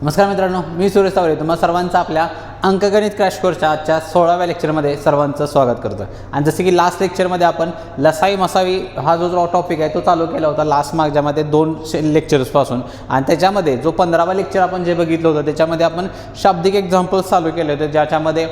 नमस्कार मित्रांनो, मी सुरेश तावरे तुम्हा सर्वांचं आपल्या अंकगणित क्रॅश कोर्सच्या आजच्या 16व्या लेक्चरमध्ये सर्वांचं स्वागत करतो. आणि जसे की लास्ट लेक्चरमध्ये आपण लसाई मसावी हा जो टॉपिक आहे तो चालू केला होता लास्ट मागच्यामध्ये 2 लेक्चर्सपासून. आणि त्याच्यामध्ये जो 15वा लेक्चर आपण जे बघितलं होतं त्याच्यामध्ये आपण शाब्दिक एक्झाम्पल्स चालू केले होते, ज्याच्यामध्ये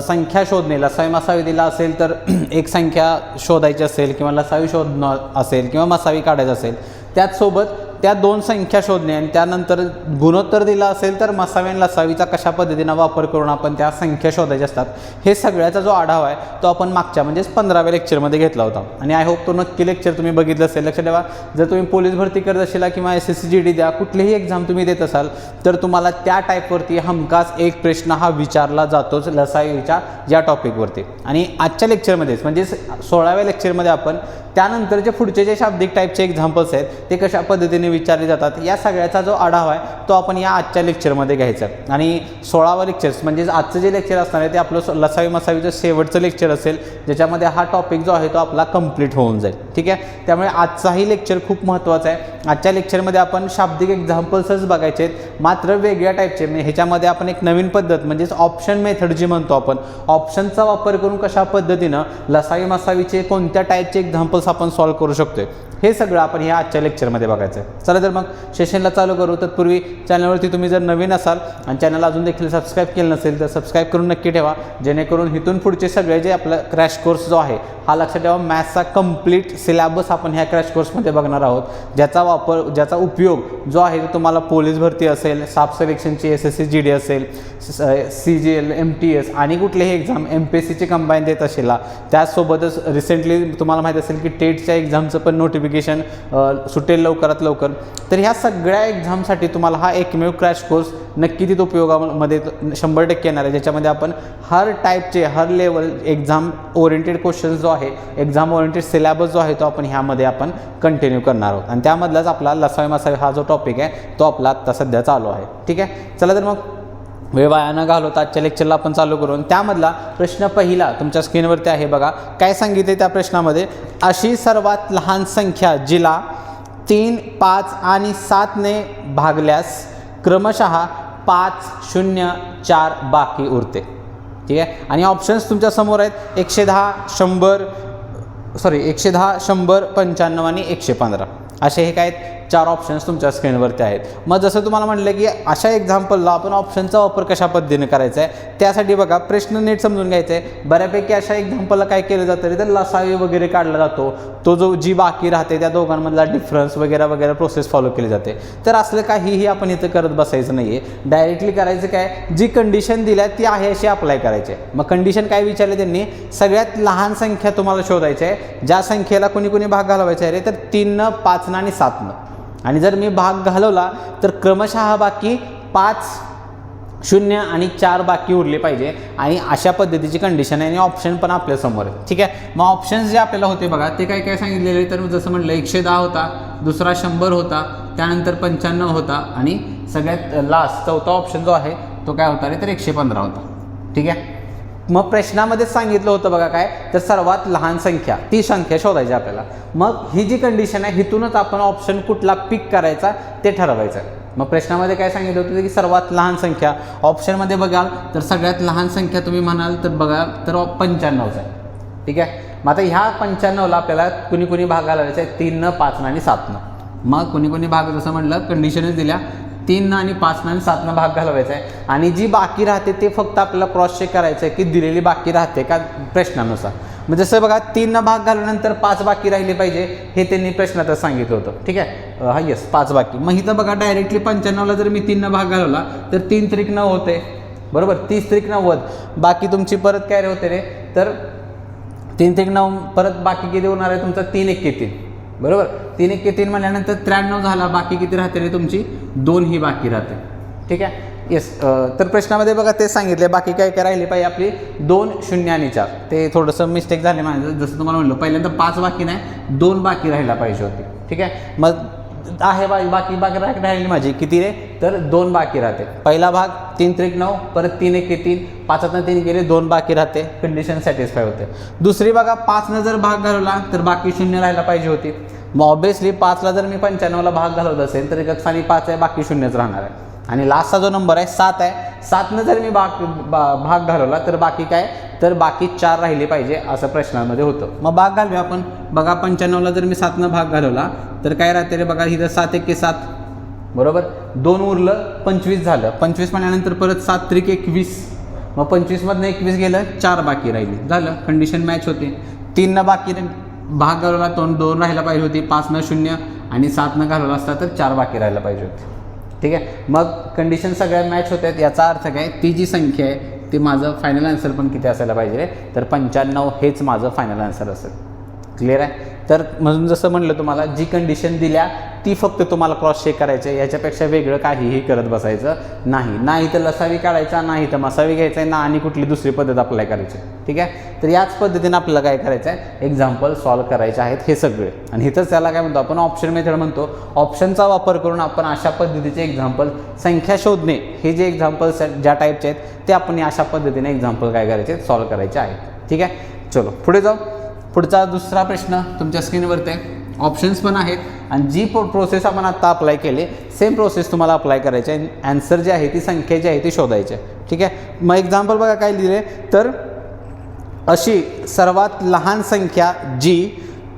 संख्या शोधणे, लसाई मसावी दिला असेल तर एक संख्या शोधायची असेल किंवा लसावी शोधणं असेल किंवा मसावी काढायचं असेल, त्याचसोबत त्या 2 संख्या शोधणे आणि त्यानंतर गुणोत्तर दिला असेल तर मसावी आणि लसावीचा कशा पद्धतीनं वापर करून आपण त्या संख्या शोधायच्या असतात, हे सगळ्याचा जो आढावा आहे तो आपण मागच्या म्हणजेच 15व्या लेक्चरमध्ये घेतला होता. आणि आय होप तो नक्की लेक्चर तुम्ही बघितलं असेल. लक्षात ठेवा, जर तुम्ही पोलीस भरती करत असाल किंवा SSC GD द्या, कुठलीही एक्झाम तुम्ही देत असाल तर तुम्हाला त्या टाईपवरती हमखास एक प्रश्न हा विचारला जातोच लसावीच्या या टॉपिकवरती. आणि आजच्या लेक्चरमध्येच म्हणजे 16व्या लेक्चरमध्ये आपण त्यानंतरचे पुढचे जे शाब्दिक टाईपचे एक्झाम्पल्स आहेत ते कशा पद्धतीने विचारले जातात या सगळ्याचा जो आढावा आहे तो आपण या आजच्या लेक्चरमध्ये घ्यायचा आहे. आणि 16वा लेक्चर्स म्हणजे आजचं जे लेक्चर असणार आहे ते आपलं लसावी मसावीचं शेवटचं लेक्चर असेल, ज्याच्यामध्ये हा टॉपिक जो आहे तो आपला कंप्लीट होऊन जाईल. ठीक आहे, त्यामुळे आजचाही लेक्चर खूप महत्त्वाचा आहे. आजच्या लेक्चरमध्ये आपण शाब्दिक एक्झाम्पल्सच बघायचे आहेत, मात्र वेगळ्या टाईपचे. म्हणजे ह्याच्यामध्ये आपण एक नवीन पद्धत म्हणजेच ऑप्शन मेथड जी म्हणतो आपण, ऑप्शनचा वापर करून कशा पद्धतीनं लसावी मसावीचे कोणत्या टाईपचे एक्झाम्पल्स आपण सॉल्व्ह करू शकतोय हे सगळं आपण ह्या आजच्या लेक्चरमध्ये बघायचं आहे. चला तर मग सेशनला चालू करू. तत्पूर्वी चॅनलवरती तुम्ही जर नवीन असाल आणि चॅनल अजून देखील सबस्क्राईब केलं नसेल तर सबस्क्राईब करून नक्की ठेवा, जेणेकरून इथून पुढचे सगळे जे आपलं क्रॅश कोर्स जो आहे हा लक्षात ठेवा, मॅथ्सचा कंप्लीट सिलेबस आपण ह्या क्रॅश कोर्समध्ये बघणार आहोत, ज्याचा उपयोग जो आहे तो तुम्हाला पोलीस भरती असेल, साफ सिलेक्शनची SSC GD असेल, CGL MTS आणि कुठलेही एक्झाम MPSCचे कंबाईन देत असेल. त्याचसोबतच रिसेंटली तुम्हाला माहीत असेल की टेटच्या एक्झामचं पण नोटिफिकेशन सुटेल लवकरात लवकर. तर ह्या सगळ्या एक्झामसाठी तुम्हाला हा एकमेव क्रॅश कोर्स नक्की तिथं उपयोगामध्ये 100% येणार आहे, ज्याच्यामध्ये आपण हर टाईपचे हर लेवल एक्झाम ओरिएंटेड क्वेश्चन्स जो आहे, एक्झाम ओरिएंटेड सिलेबस जो आहे तो आपण ह्यामध्ये आपण कंटिन्यू करणार आहोत. आणि त्यामधलाच आपला लसावी मसावी हा जो टॉपिक आहे तो आपला आत्ता सध्या चालू आहे. ठीक आहे, चला तर मग वेळ वाया न घालवता आजच्या लेक्चरला आपण चालू करून त्यामधला प्रश्न पहिला तुमच्या स्क्रीनवरती आहे बघा. काय सांगितले त्या प्रश्नामध्ये, अशी सर्वात लहान संख्या जिला 3, 5 आणि 7 ने भागल्यास क्रमशः 5, 0, 4 बाकी उरते. ठीक आहे, आणि ऑप्शन्स तुमच्या समोर आहेत 110, 100, 95 आणि 115 असे हे काय आहेत 4 ऑप्शन्स तुमच्या स्क्रीनवरती आहेत. मग जसं तुम्हाला म्हटलं की अशा एक्झाम्पलला आपण ऑप्शनचा वापर कशा पद्धतीने करायचा आहे, त्यासाठी बघा प्रश्न नीट समजून घ्यायचा आहे. बऱ्यापैकी अशा एक्झाम्पलला काय केलं जातं तर लसावी वगैरे काढला जातो, तो जी बाकी राहते त्या दोघांमधला डिफरन्स वगैरे प्रोसेस फॉलो केली जाते. तर असलं काहीही आपण इथं करत बसायचं नाही आहे. डायरेक्टली करायचं काय, जी कंडिशन दिल्या ती आहे अशी अप्लाय करायची आहे. मग कंडिशन काय विचारले त्यांनी, सगळ्यात लहान संख्या तुम्हाला शोधायची आहे, ज्या संख्येला कुणी भाग घालवायचा आहे रे तर 3, 5 आणि 7. आणि जर मी भाग घालवला तर क्रमशः बाकी 5, 0 आणि 4 बाकी उरले पाहिजे. आणि अशा पद्धतीची कंडिशन आहे आणि ऑप्शन पण आपल्यासमोर आहे. ठीक आहे, मग ऑप्शन्स जे आपल्याला होते बघा ते काय काय सांगितलेले, तर जसं म्हटलं 110 होता, दुसरा 100 होता, त्यानंतर 95 होता आणि सगळ्यात लास्ट चौथा ऑप्शन जो आहे तो काय होता रे तर 115 होता. ठीक आहे, मग प्रश्नामध्ये सांगितलं होतं बघा काय, तर सर्वात लहान संख्या ती संख्या शोधायची आपल्याला. मग ही जी कंडिशन आहे हिथूनच आपण ऑप्शन कुठला पिक करायचा ते ठरवायचं. मग प्रश्नामध्ये काय सांगितलं होतं की सर्वात लहान संख्या ऑप्शनमध्ये बघाल तर सगळ्यात लहान संख्या तुम्ही म्हणाल तर बघा तर 95 आहे. ठीक आहे, मग आता ह्या 95ला आपल्याला कुणी भाग घालायचा आहे 3, 5 आणि 7. मग कुणी भाग जसं म्हटलं कंडिशनच दिल्या 3 आणि 5 आणि 7 भाग घालवायचा आहे. आणि जी बाकी राहते ते फक्त आपल्याला क्रॉस चेक करायचं आहे की दिलेली बाकी राहते का प्रश्नानुसार. मग जसं बघा 3 भाग घालवल्यानंतर 5 बाकी राहिले पाहिजे हे त्यांनी प्रश्नातच सांगितलं होतं. ठीक आहे, हा येस 5 बाकी. मग इथं बघा डायरेक्टली 95ला जर मी 3 भाग घालवला तर 3 त्रिक 9 होते, बरोबर, 30 त्रिक 90. बाकी तुमची परत काय रे होते रे तर 3 त्रिक 9 परत बाकी किती होणार आहे तुमचा 3 1 3, बरोबर. 3 1 3 म्हणल्यानंतर 93 झाला, बाकी किती राहते रे तुमची 2 ही बाकी राहते. ठीक आहे, येस. तर प्रश्नामध्ये बघा ते सांगितले बाकी काय काय राहिले पाहिजे आपली 2, 0 आणि 4. ते थोडंसं मिस्टेक झाले माझं, जसं तुम्हाला म्हणलं पहिल्यांदा 5 बाकी नाही 2 बाकी राहायला पाहिजे होती. ठीक आहे, मग आहे बाकी राहिली माझी किती रे तर 2 बाकी राहते. पहिला भाग 3 त्रिक 9, परत 3 1 3, 5 3 गेले 2 बाकी राहते, कंडिशन सॅटिस्फाय होते. दुसरी बघा 5 जर भाग घालवला तर बाकी 0 राहायला पाहिजे होती. मग ऑब्वियसली 5ला जर मी 95ला भाग घालवत असेल तर एक स्थानी 5 आहे, बाकी 0च राहणार आहे. आणि लास्टचा जो नंबर आहे 7 आहे, 7नं जर मी भाग घालवला तर बाकी काय, तर बाकी 4 राहिले पाहिजे असं प्रश्नांमध्ये होतं. मग भाग घालूया आपण. बघा 95ला जर मी 7नं भाग घालवला तर काय राहते रे बघा, इथं 7 1 7, बरोबर. 2 उरलं, 25 झालं. 25 म्हणल्यानंतर परत 7 3 21, मग 25मधनं 21 गेलं, 4 बाकी राहिली. झालं, कंडिशन मॅच होते. 3नं बाकी भाग घालवला, 2 राहायला पाहिजे होती. 5नं 0 आणि 7नं घालवला असता तर 4 बाकी राहायला पाहिजे होती. ठीक आहे, मग कंडिशन सगळ्या मॅच होत आहेत. याचा अर्थ काय, ती जी संख्या आहे ती माझं फायनल आन्सर पण किती असायला पाहिजे, तर 95 हेच माझं फायनल आन्सर असेल. क्लिअर आहे. तर म्हणून जसं म्हटलं तुम्हाला, जी कंडिशन दिल्या ती फक्त तुम्हाला क्रॉस चेक करायचं आहे, याच्यापेक्षा वेगळं काहीही करत बसायचं नाही. नाही तर लसावी काढायचा, नाही तर मसावी घ्यायचा आहे ना, आणि कुठली दुसरी पद्धत अप्लाय करायची. ठीक आहे, तर याच पद्धतीने आपल्याला काय करायचं आहे, एक्झाम्पल सॉल्व्ह करायचे आहेत हे सगळे. आणि इथंच त्याला काय म्हणतो आपण, ऑप्शन मेथड म्हणतो. ऑप्शनचा वापर करून आपण अशा पद्धतीचे एक्झाम्पल, संख्या शोधणे हे जे एक्झाम्पल्स आहेत ज्या टाईपचे आहेत ते आपण अशा पद्धतीने एक्झाम्पल काय करायचे, सॉल्व्ह करायचे आहेत. ठीक आहे, चलो पुढे जाऊ. पुढचा दुसरा प्रश्न तुमच्या स्क्रीनवरती आहे. ऑप्शन्स पण आहेत आणि जी प्रोसेस आपण आत्ता अप्लाय केली सेम प्रोसेस तुम्हाला अप्लाय करायची आहे. ॲन्सर जी आहे ती संख्या जी आहे ती शोधायची आहे. ठीक आहे, मग एक्झाम्पल बघा काय लिहिले, तर अशी सर्वात लहान संख्या जी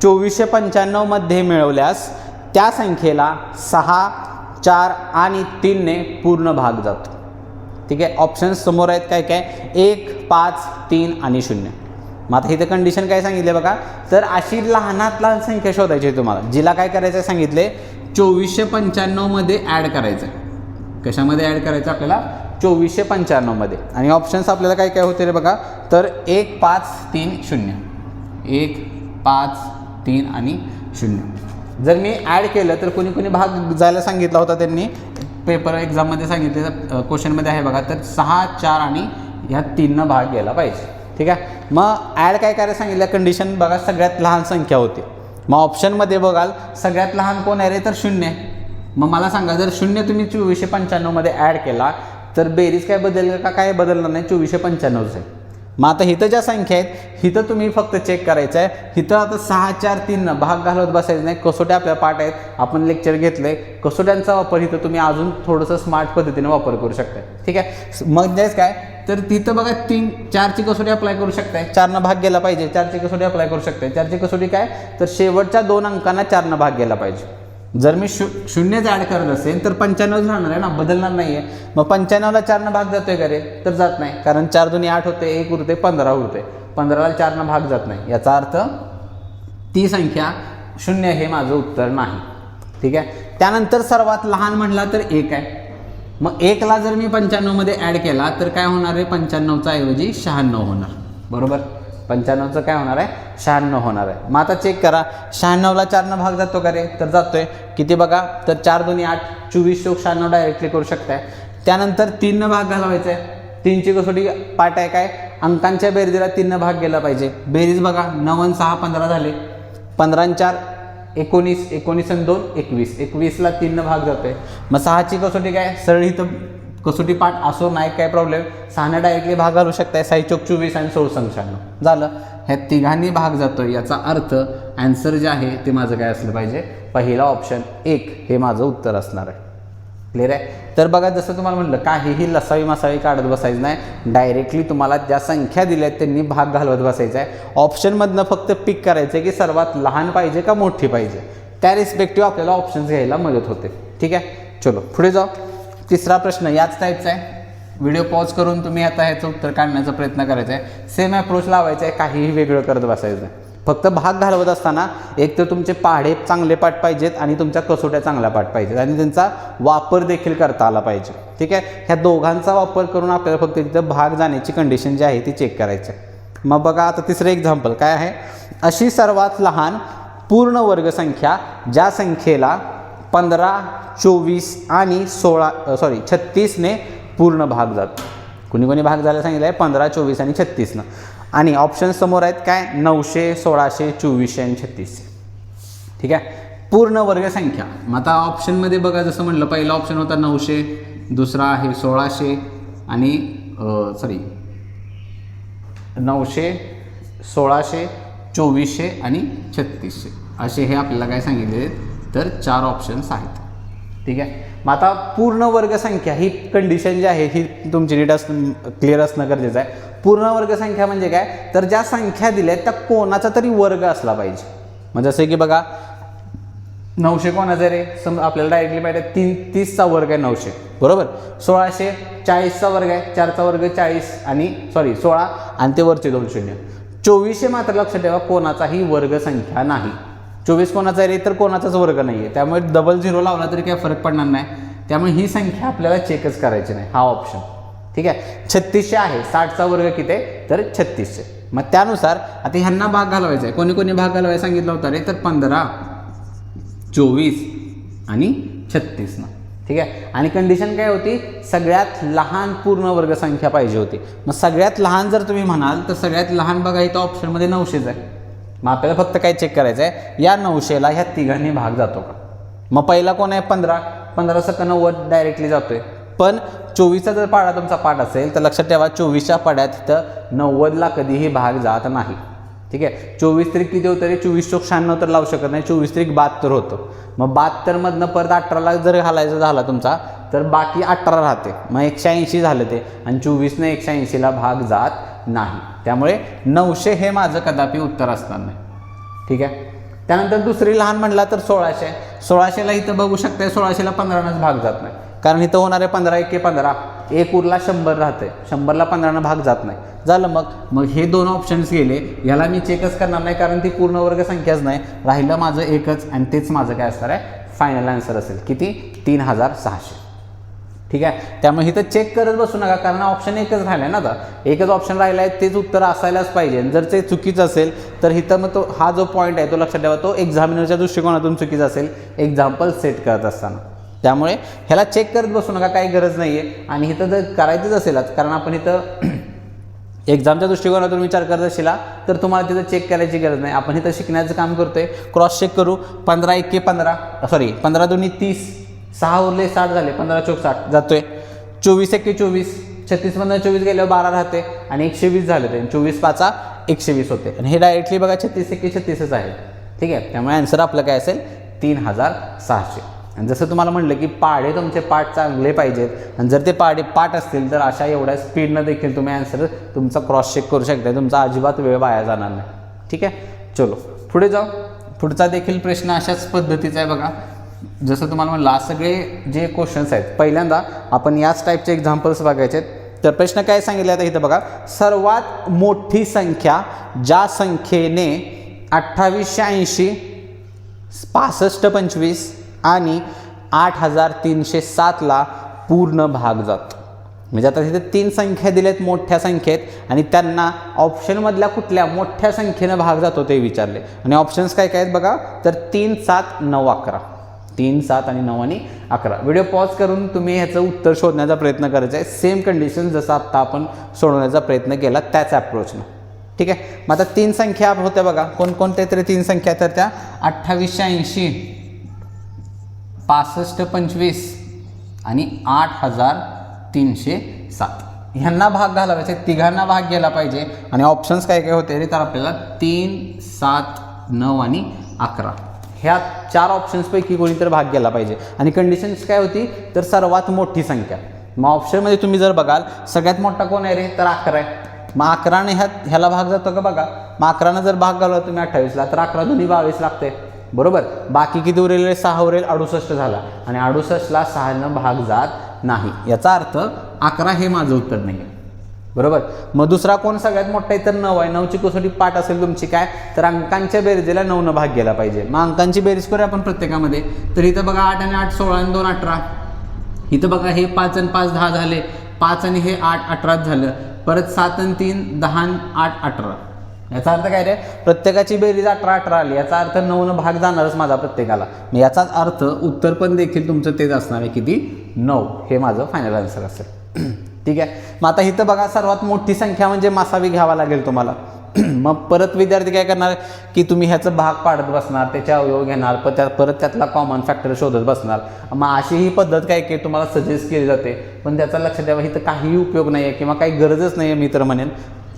2495 मध्ये मिळवल्यास त्या संख्येला 6, 4 आणि 3ने पूर्ण भाग जातो. ठीक आहे, ऑप्शन्स समोर आहेत काय काय, 1, 5, 3 आणि 0. मग आता इथं कंडिशन काय सांगितले बघा, तर अशी लहानात लहान संख्या शोधायची आहे तुम्हाला, जिला काय करायचं आहे सांगितले, 2495 मध्ये ॲड करायचं आहे. कशामध्ये ॲड करायचं आपल्याला, 2495 मध्ये. आणि ऑप्शन्स आपल्याला काय काय होते रे बघा, तर 1, 5, 3, 0, 1, 5, 3 आणि 0. जर मी ॲड केलं तर कोणी कोणी भाग जायला सांगितला होता त्यांनी, पेपर एक्झाममध्ये सांगितले, क्वेश्चनमध्ये आहे बघा, तर 6, 4 आणि ह्या 3नं भाग गेला पाहिजे. ठीक आहे, मग ॲड काय करायला सांगितलं, कंडिशन बघा सगळ्यात लहान संख्या होती. मग ऑप्शनमध्ये बघाल सगळ्यात लहान कोण आहे रे, तर 0. मग मला सांगा, जर 0 तुम्ही 2495 मध्ये ॲड केला तर बेरीज काय बदलेल का, काय बदलणार नाही, 2495 आहे. मग आता इथं ज्या संख्या आहेत इथं तुम्ही फक्त चेक करायचं आहे. इथं आता 6, 4, 3 भाग घालवत बसायचं नाही. कसोट्या आपल्या पाठ आहेत, आपण लेक्चर घेतले, कसोट्यांचा वापर इथं तुम्ही अजून थोडंसं स्मार्ट पद्धतीने वापर करू शकता. ठीक आहे, मग जायचं काय, तर तिथं बघा 3, 4ची कसोटी अप्लाय करू शकताय, 4नं भाग गेला पाहिजे, 4ची कसोटी अप्लाय करू शकताय. 4ची कसोटी काय, तर शेवटच्या 2 अंकांना 4नं भाग गेला पाहिजे. जर मी 0 ॲड करत असेल तर 95 राहणार आहे ना, बदलणार नाही आहे. मग 95ला 4नं भाग जातोय का रे, तर जात नाही, कारण 4 2 8 होते, 1 उरते, 15 उरते. 15ला 4नं भाग जात नाही, याचा अर्थ ती संख्या 0 हे माझं उत्तर नाही. ठीक आहे, त्यानंतर सर्वात लहान म्हणला तर 1 आहे. मग 1ला जर मी 95 मध्ये ॲड केला तर काय होणार आहे, 95चा ऐवजी 96 होणार. बरोबर, 95चं काय होणार आहे, 96 होणार आहे. मग आता चेक करा, 96ला 4नं भाग जातो का रे, तर जातोय. किती बघा, तर 4 2 8, 24 + 96 डायरेक्टली करू शकताय. त्यानंतर 3नं भाग घालवायचा आहे. 3ची कसोटी पाठ आहे काय, अंकांच्या बेरजेला 3नं भाग गेला पाहिजे. बेरीज बघा, 9 आणि 6 15 झाले, 15 आणि 4 19, 19 आणि 2 21, 21ला 3नं भाग जातोय. मग 6ची कसोटी काय, सरळ इथं कसोटी पाठ असो नाही काय प्रॉब्लेम, 6नं डायरेक्टली भाग घालू शकताय. 6 चोक 24 आणि 16 संग 96 झालं. ह्या तिघांनी भाग जातोय, याचा अर्थ ॲन्सर जे आहे ते माझं काय असलं पाहिजे, पहिला ऑप्शन 1 हे माझं उत्तर असणार आहे. क्लिअर आहे. तर बघा, जसं तुम्हाला म्हटलं, काहीही लसावी मसावी काढत बसायचं नाही, डायरेक्टली तुम्हाला ज्या संख्या दिल्या आहेत त्यांनी भाग घालवत बसायचा आहे. ऑप्शनमधनं फक्त पिक करायचं आहे की सर्वात लहान पाहिजे का मोठी पाहिजे, त्या रिस्पेक्टिव्ह आपल्याला ऑप्शन्स घ्यायला मदत होते. ठीक आहे, चलो पुढे जाऊ. तिसरा प्रश्न याच टाईपचा आहे. व्हिडिओ पॉज करून तुम्ही आता ह्याचं उत्तर काढण्याचा प्रयत्न करायचा आहे. सेम अप्रोच लावायचा आहे, काहीही वेगळं करत बसायचं आहे. फक्त भाग घालवत असताना एक तर तुमचे पाढे चांगले पाठ पाहिजेत आणि तुमच्या कसोट्या चांगल्या पाठ पाहिजेत आणि त्यांचा वापर देखील करता आला पाहिजे. ठीक आहे, ह्या दोघांचा वापर करून आपल्याला फक्त तिथं भाग जाण्याची कंडिशन जी आहे ती चेक करायची आहे. मग बघा, आता तिसरं एक्झाम्पल काय आहे, अशी सर्वात लहान पूर्ण वर्ग संख्या ज्या संख्येला 15, 24 आणि 36ने पूर्ण भाग जातो. कुणी कोणी भाग जायला सांगितलं आहे 15, 24 आणि 36नं. आणि ऑप्शन समोर आहेत काय, 900, 1600, 2400 आणि 3600. ठीक आहे, पूर्ण वर्ग संख्या. मग आता ऑप्शनमध्ये बघा, जसं म्हटलं, पहिला ऑप्शन होता 900, दुसरा आहे 1600 आणि 900, 1600, 2400 आणि 3600 असे हे आपल्याला काय सांगितले, तर 4 ऑप्शन्स आहेत. ठीक आहे. मग आता पूर्ण वर्ग संख्या ही कंडिशन जी आहे ही तुमची नीट क्लिअर असणं गरजेचं आहे. पूर्ण वर्ग संख्या म्हणजे काय, तर ज्या संख्या दिल्या आहेत त्या कोणाचा तरी वर्ग असला पाहिजे. म्हणजे जसं की बघा 900 कोणाचा रे, आपल्याला डायरेक्टली माहिती आहे 30चा वर्ग आहे 900, बरोबर. 1640चा वर्ग आहे, 4चा वर्ग 40 आणि 16 आणि ते वरचे 2 शून्य. 2400 मात्र लक्षात ठेवा कोणाचाही वर्ग संख्या नाही. 24 कोणाचा रे तर कोणाचाच वर्ग नाही आहे, त्यामुळे डबल 0 लावला तरी काही फरक पडणार नाही. त्यामुळे ही संख्या आपल्याला चेकच करायची नाही, हा ऑप्शन. ठीक आहे. 3600 आहे, 60चा वर्ग किती आहे तर 3600. मग त्यानुसार आता ह्यांना भाग घालवायचा आहे. कोणी कोणी भाग घालवायला सांगितलं होतं रे तर 15, 24 आणि 36 ना. ठीक आहे. आणि कंडिशन काय होती, सगळ्यात लहान पूर्ण वर्ग संख्या पाहिजे होती. मग सगळ्यात लहान जर तुम्ही म्हणाल तर सगळ्यात लहान बघा इथं ऑप्शनमध्ये 900 आहे. मग आपल्याला फक्त काय चेक करायचं आहे, या 900ला ह्या तिघांनी भाग जातो का. मग पहिला कोण आहे 15, 15 सक 90 डायरेक्टली जातोय. पण 24चा जर पाडा तुमचा पाठ असेल तर लक्षात ठेवा 24च्या पाड्यात इथं 90ला कधीही भाग जात नाही. ठीक आहे. 24 तरी किती होतं रे, 24 चोक 96 तर लावू शकत नाही, 24 तरी 72 होतं. मग 72 जर 18ला जर घालायचं झाला तुमचा तर बाकी 18 राहते. मग 180 झालं ते, आणि 24ने 180ला भाग जात नाही. त्यामुळे 900 हे माझं कदापि उत्तर असणार नाही. ठीक आहे. त्यानंतर दुसरी लहान म्हणला तर 1600. 1600ला इथं बघू शकता 1600ला 15नंच भाग जात नाही, कारण इथं होणारे 15 1 15, एक उरला 100 राहते, 100ला 15नं भाग जात नाही. झालं. मग हे दोन ऑप्शन्स गेले, याला मी चेकच करणार नाही कारण ती पूर्ण वर्ग संख्याच नाही. राहिलं माझं एकच, आणि तेच माझं काय असणार आहे फायनल आन्सर असेल. किती, 3600. ठीक आहे. त्यामुळे इथं चेक करत बसू नका, कारण ऑप्शन एकच राहिला आहे ना. आता एकच ऑप्शन राहिला आहे, तेच उत्तर असायलाच पाहिजे. जर ते चुकीचं असेल तर इथं मग तो हा जो पॉईंट आहे तो लक्षात ठेवा, तो एक्झामिनरच्या दृष्टिकोनातून चुकीचा असेल एक्झाम्पल सेट करत असताना. त्यामुळे ह्याला चेक करत बसू नका, काही गरज नाही आहे. आणि इथं जर करायचंच असेलच, कारण आपण इथं एक्झामच्या दृष्टिकोनातून विचार करत असेल तर तुम्हाला तिथं चेक करायची गरज नाही. आपण इथं शिकण्याचं काम करतोय, क्रॉस चेक करू. 15 1 15, 15 2 30, 6 उरले 60 झाले, 15 चोक 60 जातोय. 24 1 24, 36 मधून 24 गेल्यावर 12 राहते, आणि 120 झाले ते, 24 5 120 होते. आणि हे डायरेक्टली बघा 36 1 36च आहे. ठीक आहे. त्यामुळे आन्सर आपलं काय असेल 3600. आणि जसं तुम्हाला म्हटलं की पाढे तुमचे पाठ चांगले पाहिजेत, आणि जर ते पाठ असतील तर अशा एवढ्या स्पीडनं देखील तुम्ही आन्सर तुमचा क्रॉस चेक करू शकता, तुमचा अजिबात वेळ वाया जाणार नाही. ठीक आहे. चलो पुढे जाऊ. पुढचा देखील प्रश्न अशाच पद्धतीचा आहे बघा. जसं तुम्हाला म्हणलं सगळे जे क्वेश्चन्स आहेत पहिल्यांदा आपण याच टाईपचे एक्झाम्पल्स बघायचे आहेत. तर प्रश्न काय सांगितले आता इथं बघा, सर्वात मोठी संख्या ज्या संख्येने 2880, 6525 आणि 8307ला पूर्ण भाग जातो. म्हणजे आता तिथे 3 संख्या दिल्यात मोठ्या संख्येत, आणि त्यांना ऑप्शनमधल्या कुठल्या मोठ्या संख्येनं भाग जातो ते विचारले. आणि ऑप्शन्स काय काय आहेत बघा, तर 3 7 9 11, 3 7 आणि 9 आणि 11. व्हिडिओ पॉज करून तुम्ही ह्याचं उत्तर शोधण्याचा प्रयत्न करायचा आहे. सेम कंडिशन जसं आत्ता आपण सोडवण्याचा प्रयत्न केला त्याच ॲप्रोचनं. ठीक आहे. मग आता 3 संख्या होत्या बघा, कोणकोणत्या तरी 3 संख्या, तर त्या 2880, 6525 आणि 8307 ह्यांना भाग घालावायचे. तिघांना भाग गेला पाहिजे. आणि ऑप्शन्स काय काय होते रे, तर आपल्याला 3 7 9 आणि 11 ह्या 4 ऑप्शन्सपैकी कोणीतरी भाग गेला पाहिजे. आणि कंडिशन्स काय होती, तर सर्वात मोठी संख्या. मग ऑप्शनमध्ये तुम्ही जर बघाल सगळ्यात मोठा कोण आहे रे, तर 11 आहे. मग 11ने ह्याला भाग जातो का बघा. मग 11ने जर भाग घालवला तुम्ही 28ला तर 11 दोन्ही 22 लागते, बरोबर. बाकी किती उरेल, 6 उरेल, 68 झाला, आणि 68ला 6नं भाग जात नाही. याचा अर्थ 11 हे माझं उत्तर नाही आहे, बरोबर. मग दुसरा कोण सगळ्यात मोठा आहे, तर 9 आहे. 9ची कसोटी पाठ असेल तुमची काय, तर अंकांच्या बेरजेला 9नं भाग गेला पाहिजे. मग अंकांची बेरीज करूया आपण प्रत्येकामध्ये. तर इथं बघा 8 आणि 8 16 आणि 2 18. इथं बघा हे 5 आणि 5 10 झाले, 5 आणि हे 8 18 झालं. परत 7 आणि 3 10 आणि 8 18. याचा अर्थ काय रे, प्रत्येकाची बेरीज 18 18 आली. याचा अर्थ 9नं भाग जाणारच माझा प्रत्येकाला. मग याचाच अर्थ उत्तर पण देखील तुमचं तेच असणार आहे, किती, 9 हे माझं फायनल आन्सर असेल. ठीक आहे. मग आता इथं बघा सर्वात मोठी संख्या म्हणजे मासावी घ्यावा लागेल तुम्हाला. मग परत विद्यार्थी काय करणार की तुम्ही ह्याचं भाग पाडत बसणार, त्याचे अवयव घेणार, परत त्यातला कॉमन फॅक्टर शोधत बसणार. मग अशी ही पद्धत काय की तुम्हाला सजेस्ट केली जाते, पण त्याचा लक्षात द्यावा इथं काहीही उपयोग नाही आहे किंवा काही गरजच नाही आहे मी तर म्हणेन.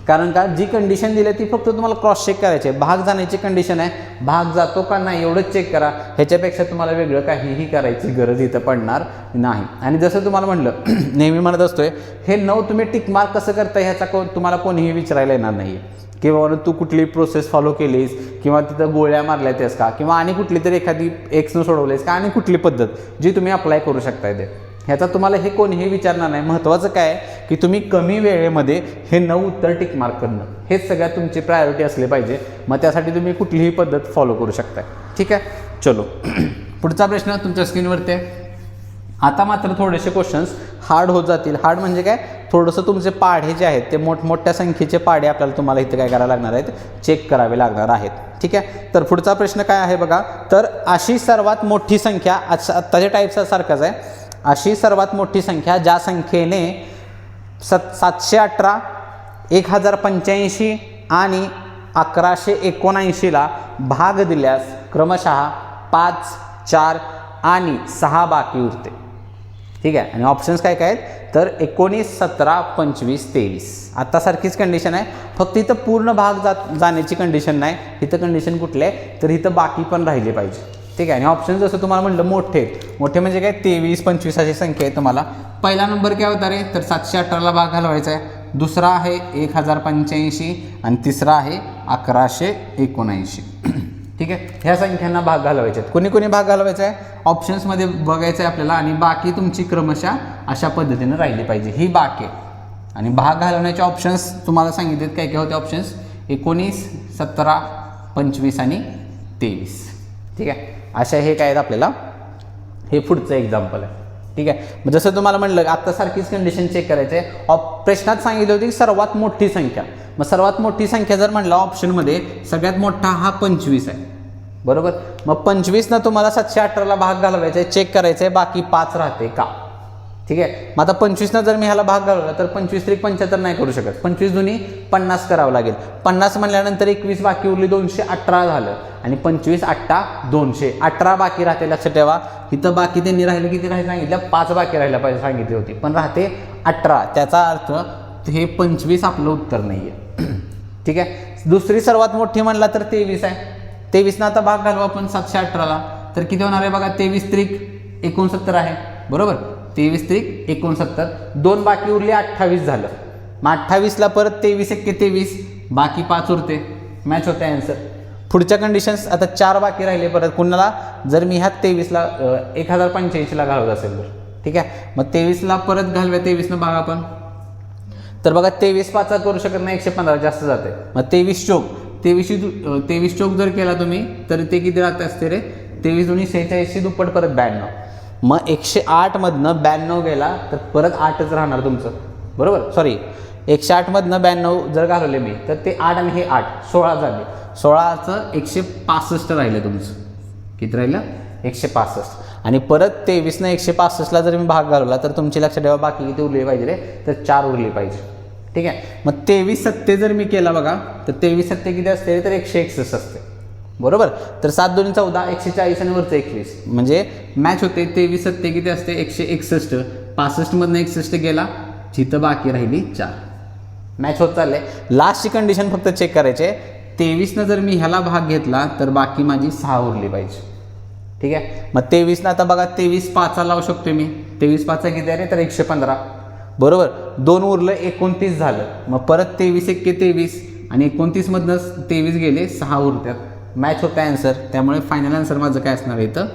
कारण का जी कंडिशन दिली ती फक्त तुम्हाला क्रॉस चेक करायची आहे. भाग जाण्याची कंडिशन आहे, भाग जातो का नाही एवढंच चेक करा. ह्याच्यापेक्षा तुम्हाला वेगळं काहीही करायची गरज इथं पडणार नाही. आणि जसं तुम्हाला म्हटलं नेहमी म्हणत असतोय, हे 9 तुम्ही टिकमार्क कसं करताय ह्याचा तुम्हाला कोणीही विचारायला येणार नाही किंवा तू कुठली प्रोसेस फॉलो केलीस किंवा तिथं गोळ्या मारल्या तेस का किंवा आणि कुठली तरी एखादी एक्सनं सोडवलीस का आणि कुठली पद्धत जी तुम्ही अप्लाय करू शकताय ते ह्याचा तुम्हाला हे कोणीही विचारणार नाही. महत्त्वाचं काय आहे की तुम्ही कमी वेळेमध्ये हे 9 उत्तर टिक मार्क करणं हेच सगळ्यात तुमची प्रायोरिटी असले पाहिजे. मग त्यासाठी तुम्ही कुठलीही पद्धत फॉलो करू शकताय. ठीक आहे, चलो पुढचा प्रश्न तुमच्या स्क्रीनवरती आहे. आता मात्र थोडेसे क्वेश्चन्स हार्ड होत जातील. हार्ड म्हणजे काय, थोडंसं तुमचे पाढे जे आहेत ते मोठमोठ्या संख्येचे पाढे आपल्याला तुम्हाला इथं काय करायला लागणार आहेत, चेक करावे लागणार आहेत. ठीक आहे, तर पुढचा प्रश्न काय आहे बघा. तर अशी सर्वात मोठी संख्या आत्ताच्या टाईपचा सारखाच आहे. अशी सर्वात मोठी संख्या ज्या संख्येने 718, 1085 आणि 1179ला भाग दिल्यास क्रमशः 5, 4 आणि 6 बाकी उरते. ठीक आहे, आणि ऑप्शन्स काय काय आहेत तर 19, 17, 25, 23. आत्तासारखीच कंडिशन आहे, फक्त इथं पूर्ण भाग जाण्याची कंडिशन नाही. इथं कंडिशन कुठली आहे तर इथं बाकी पण राहिले पाहिजे. ठीक आहे, आणि ऑप्शन जसं तुम्हाला म्हटलं मोठे म्हणजे काय 23, 25 अशी संख्या आहे. तुम्हाला पहिला नंबर काय होता रे तर 718ला भाग घालवायचा आहे, दुसरा आहे 1085 आणि तिसरा आहे 1179. ठीक आहे, ह्या संख्यांना भाग घालवायचे आहेत. कोणी भाग घालवायचा आहे ऑप्शन्समध्ये बघायचं आहे आपल्याला, आणि बाकी तुमची क्रमशः अशा पद्धतीनं राहिली पाहिजे. ही बाकी आणि भाग घालवण्याचे ऑप्शन्स तुम्हाला सांगितलेत काय काय होते ऑप्शन्स 19, 17, 25 आणि 23. ठीक आहे, अशा हे काय आहेत आपल्याला हे पुढचं एक्झाम्पल आहे. ठीक आहे, मग जसं तुम्हाला म्हटलं आत्ता सारखीच कंडिशन चेक करायचं आहे. प्रश्नात सांगितलं होती की सर्वात मोठी संख्या, मग सर्वात मोठी संख्या जर म्हटलं ऑप्शनमध्ये सगळ्यात मोठा हा 25 आहे. बरोबर, मग 25 तुम्हाला 718ला भाग घालवायचा आहे, चेक करायचं आहे बाकी 5 राहते का. ठीक आहे, मग आता 25 जर मी ह्याला भाग घालवला तर 25 × 75 नाही करू शकत. 25 दुनी 50 करावं लागेल. 50 म्हणल्यानंतर 21 बाकी उरली, 218 झालं आणि 25 8 200, 18 बाकी राहते. लक्षात ठेवा इथं बाकी त्यांनी राहिलं किती राहिले सांगितलं 5 बाकी राहायला पाहिजे सांगितली होती, पण राहते 18. त्याचा अर्थ हे 25 आपलं उत्तर नाही आहे. ठीक आहे, दुसरी सर्वात मोठी म्हणला तर 23 आहे. 23 आता भाग घालू आपण 718ला तर किती होणार आहे बघा, 23 त्रिक 69 आहे. बरोबर, 23 त्रिक 69, 2 बाकी उरले 28 झालं. मग 28ला परत 23 × 23 बाकी 5 उरते, मॅच होते आन्सर. पुढच्या कंडिशन्स आता 4 बाकी राहिले परत कुणाला, जर मी ह्या 23ला 1085ला घालवत असेल तर. ठीक आहे, मग 23ला परत घालूया, 23 भाग आपण तर बघा 23 5 करू शकत नाही, 115 जास्त जाते. मग 23 चौक जर केला तुम्ही तर ते किती राहत असते रे, 23 दुनी 46 दुप्पट परत 92. मग 108 मधनं 92 गेला तर परत 8च राहणार तुमचं. बरोबर, सॉरी 108 मधनं 92 जर घालवले मी तर ते 8 आणि हे 8 16 झाले. 16चं 165 राहिलं तुमचं. किती राहिलं 165. आणि परत 23 165ला जर मी भाग घालवला तर तुमची लक्षात ठेवा बाकी किती उरली पाहिजे रे तर 4 उरली पाहिजे. ठीक आहे, मग 23 सत्ते जर मी केला बघा तर 23 सत्ते किती असते तर 161 असते. बरोबर, तर 7 2 14, 140 आणि वरचं 21 म्हणजे मॅच होते. 23 सत्ते किती असते 161, 65 मधनं 61 गेला, जिथं बाकी राहिली 4. मॅच होत चालले. लास्टची कंडिशन फक्त चेक करायचे, 23 जर मी ह्याला भाग घेतला तर बाकी माझी 6 उरली पाहिजे. ठीक आहे, मग 23 आता बघा 23 5 लावू शकतो मी. 23 5 किती आहे रे तर 115. बरोबर, 2 उरलं 29 झालं. मग परत 23 × 23 आणि 29 मधनं 23 गेले, 6 उरत्यात, मॅच होतं आन्सर. त्यामुळे फायनल आन्सर माझं काय असणार आहे इथं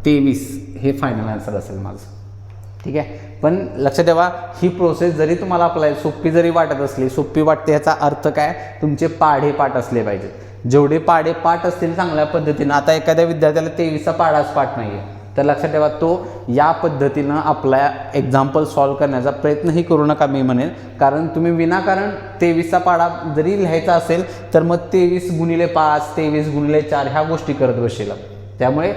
23 हे फायनल आन्सर असेल माझं. ठीक आहे, पण लक्षात ठेवा ही प्रोसेस जरी तुम्हाला अप्लाय सोपी जरी वाटत असली, सोपी वाटते ह्याचा अर्थ काय तुमचे पाढे पाठ असले पाहिजेत. जेवढे पाढे पाठ असतील चांगल्या पद्धतीनं, आता एखाद्या विद्यार्थ्याला 23चा पाढाच पाठ नाही आहे तर लक्षात ठेवा तो या पद्धतीनं आपला एक्झाम्पल सॉल्व करण्याचा प्रयत्नही करू नका मी म्हणेन. कारण तुम्ही विनाकारण 23चा पाढा जरी लिहायचा असेल तर मग 23 × 5, 23 × 4 ह्या गोष्टी करत बसशील. त्यामुळे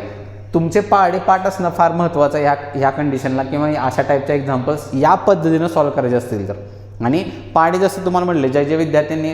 तुमचे पाढे पाठ असणं फार महत्त्वाचं आहे ह्या कंडिशनला, किंवा अशा टाईपच्या एक्झाम्पल्स या पद्धतीनं सॉल्व करायचे असतील तर. आणि पाढे जसं तुम्हाला म्हटले ज्या विद्यार्थ्यांनी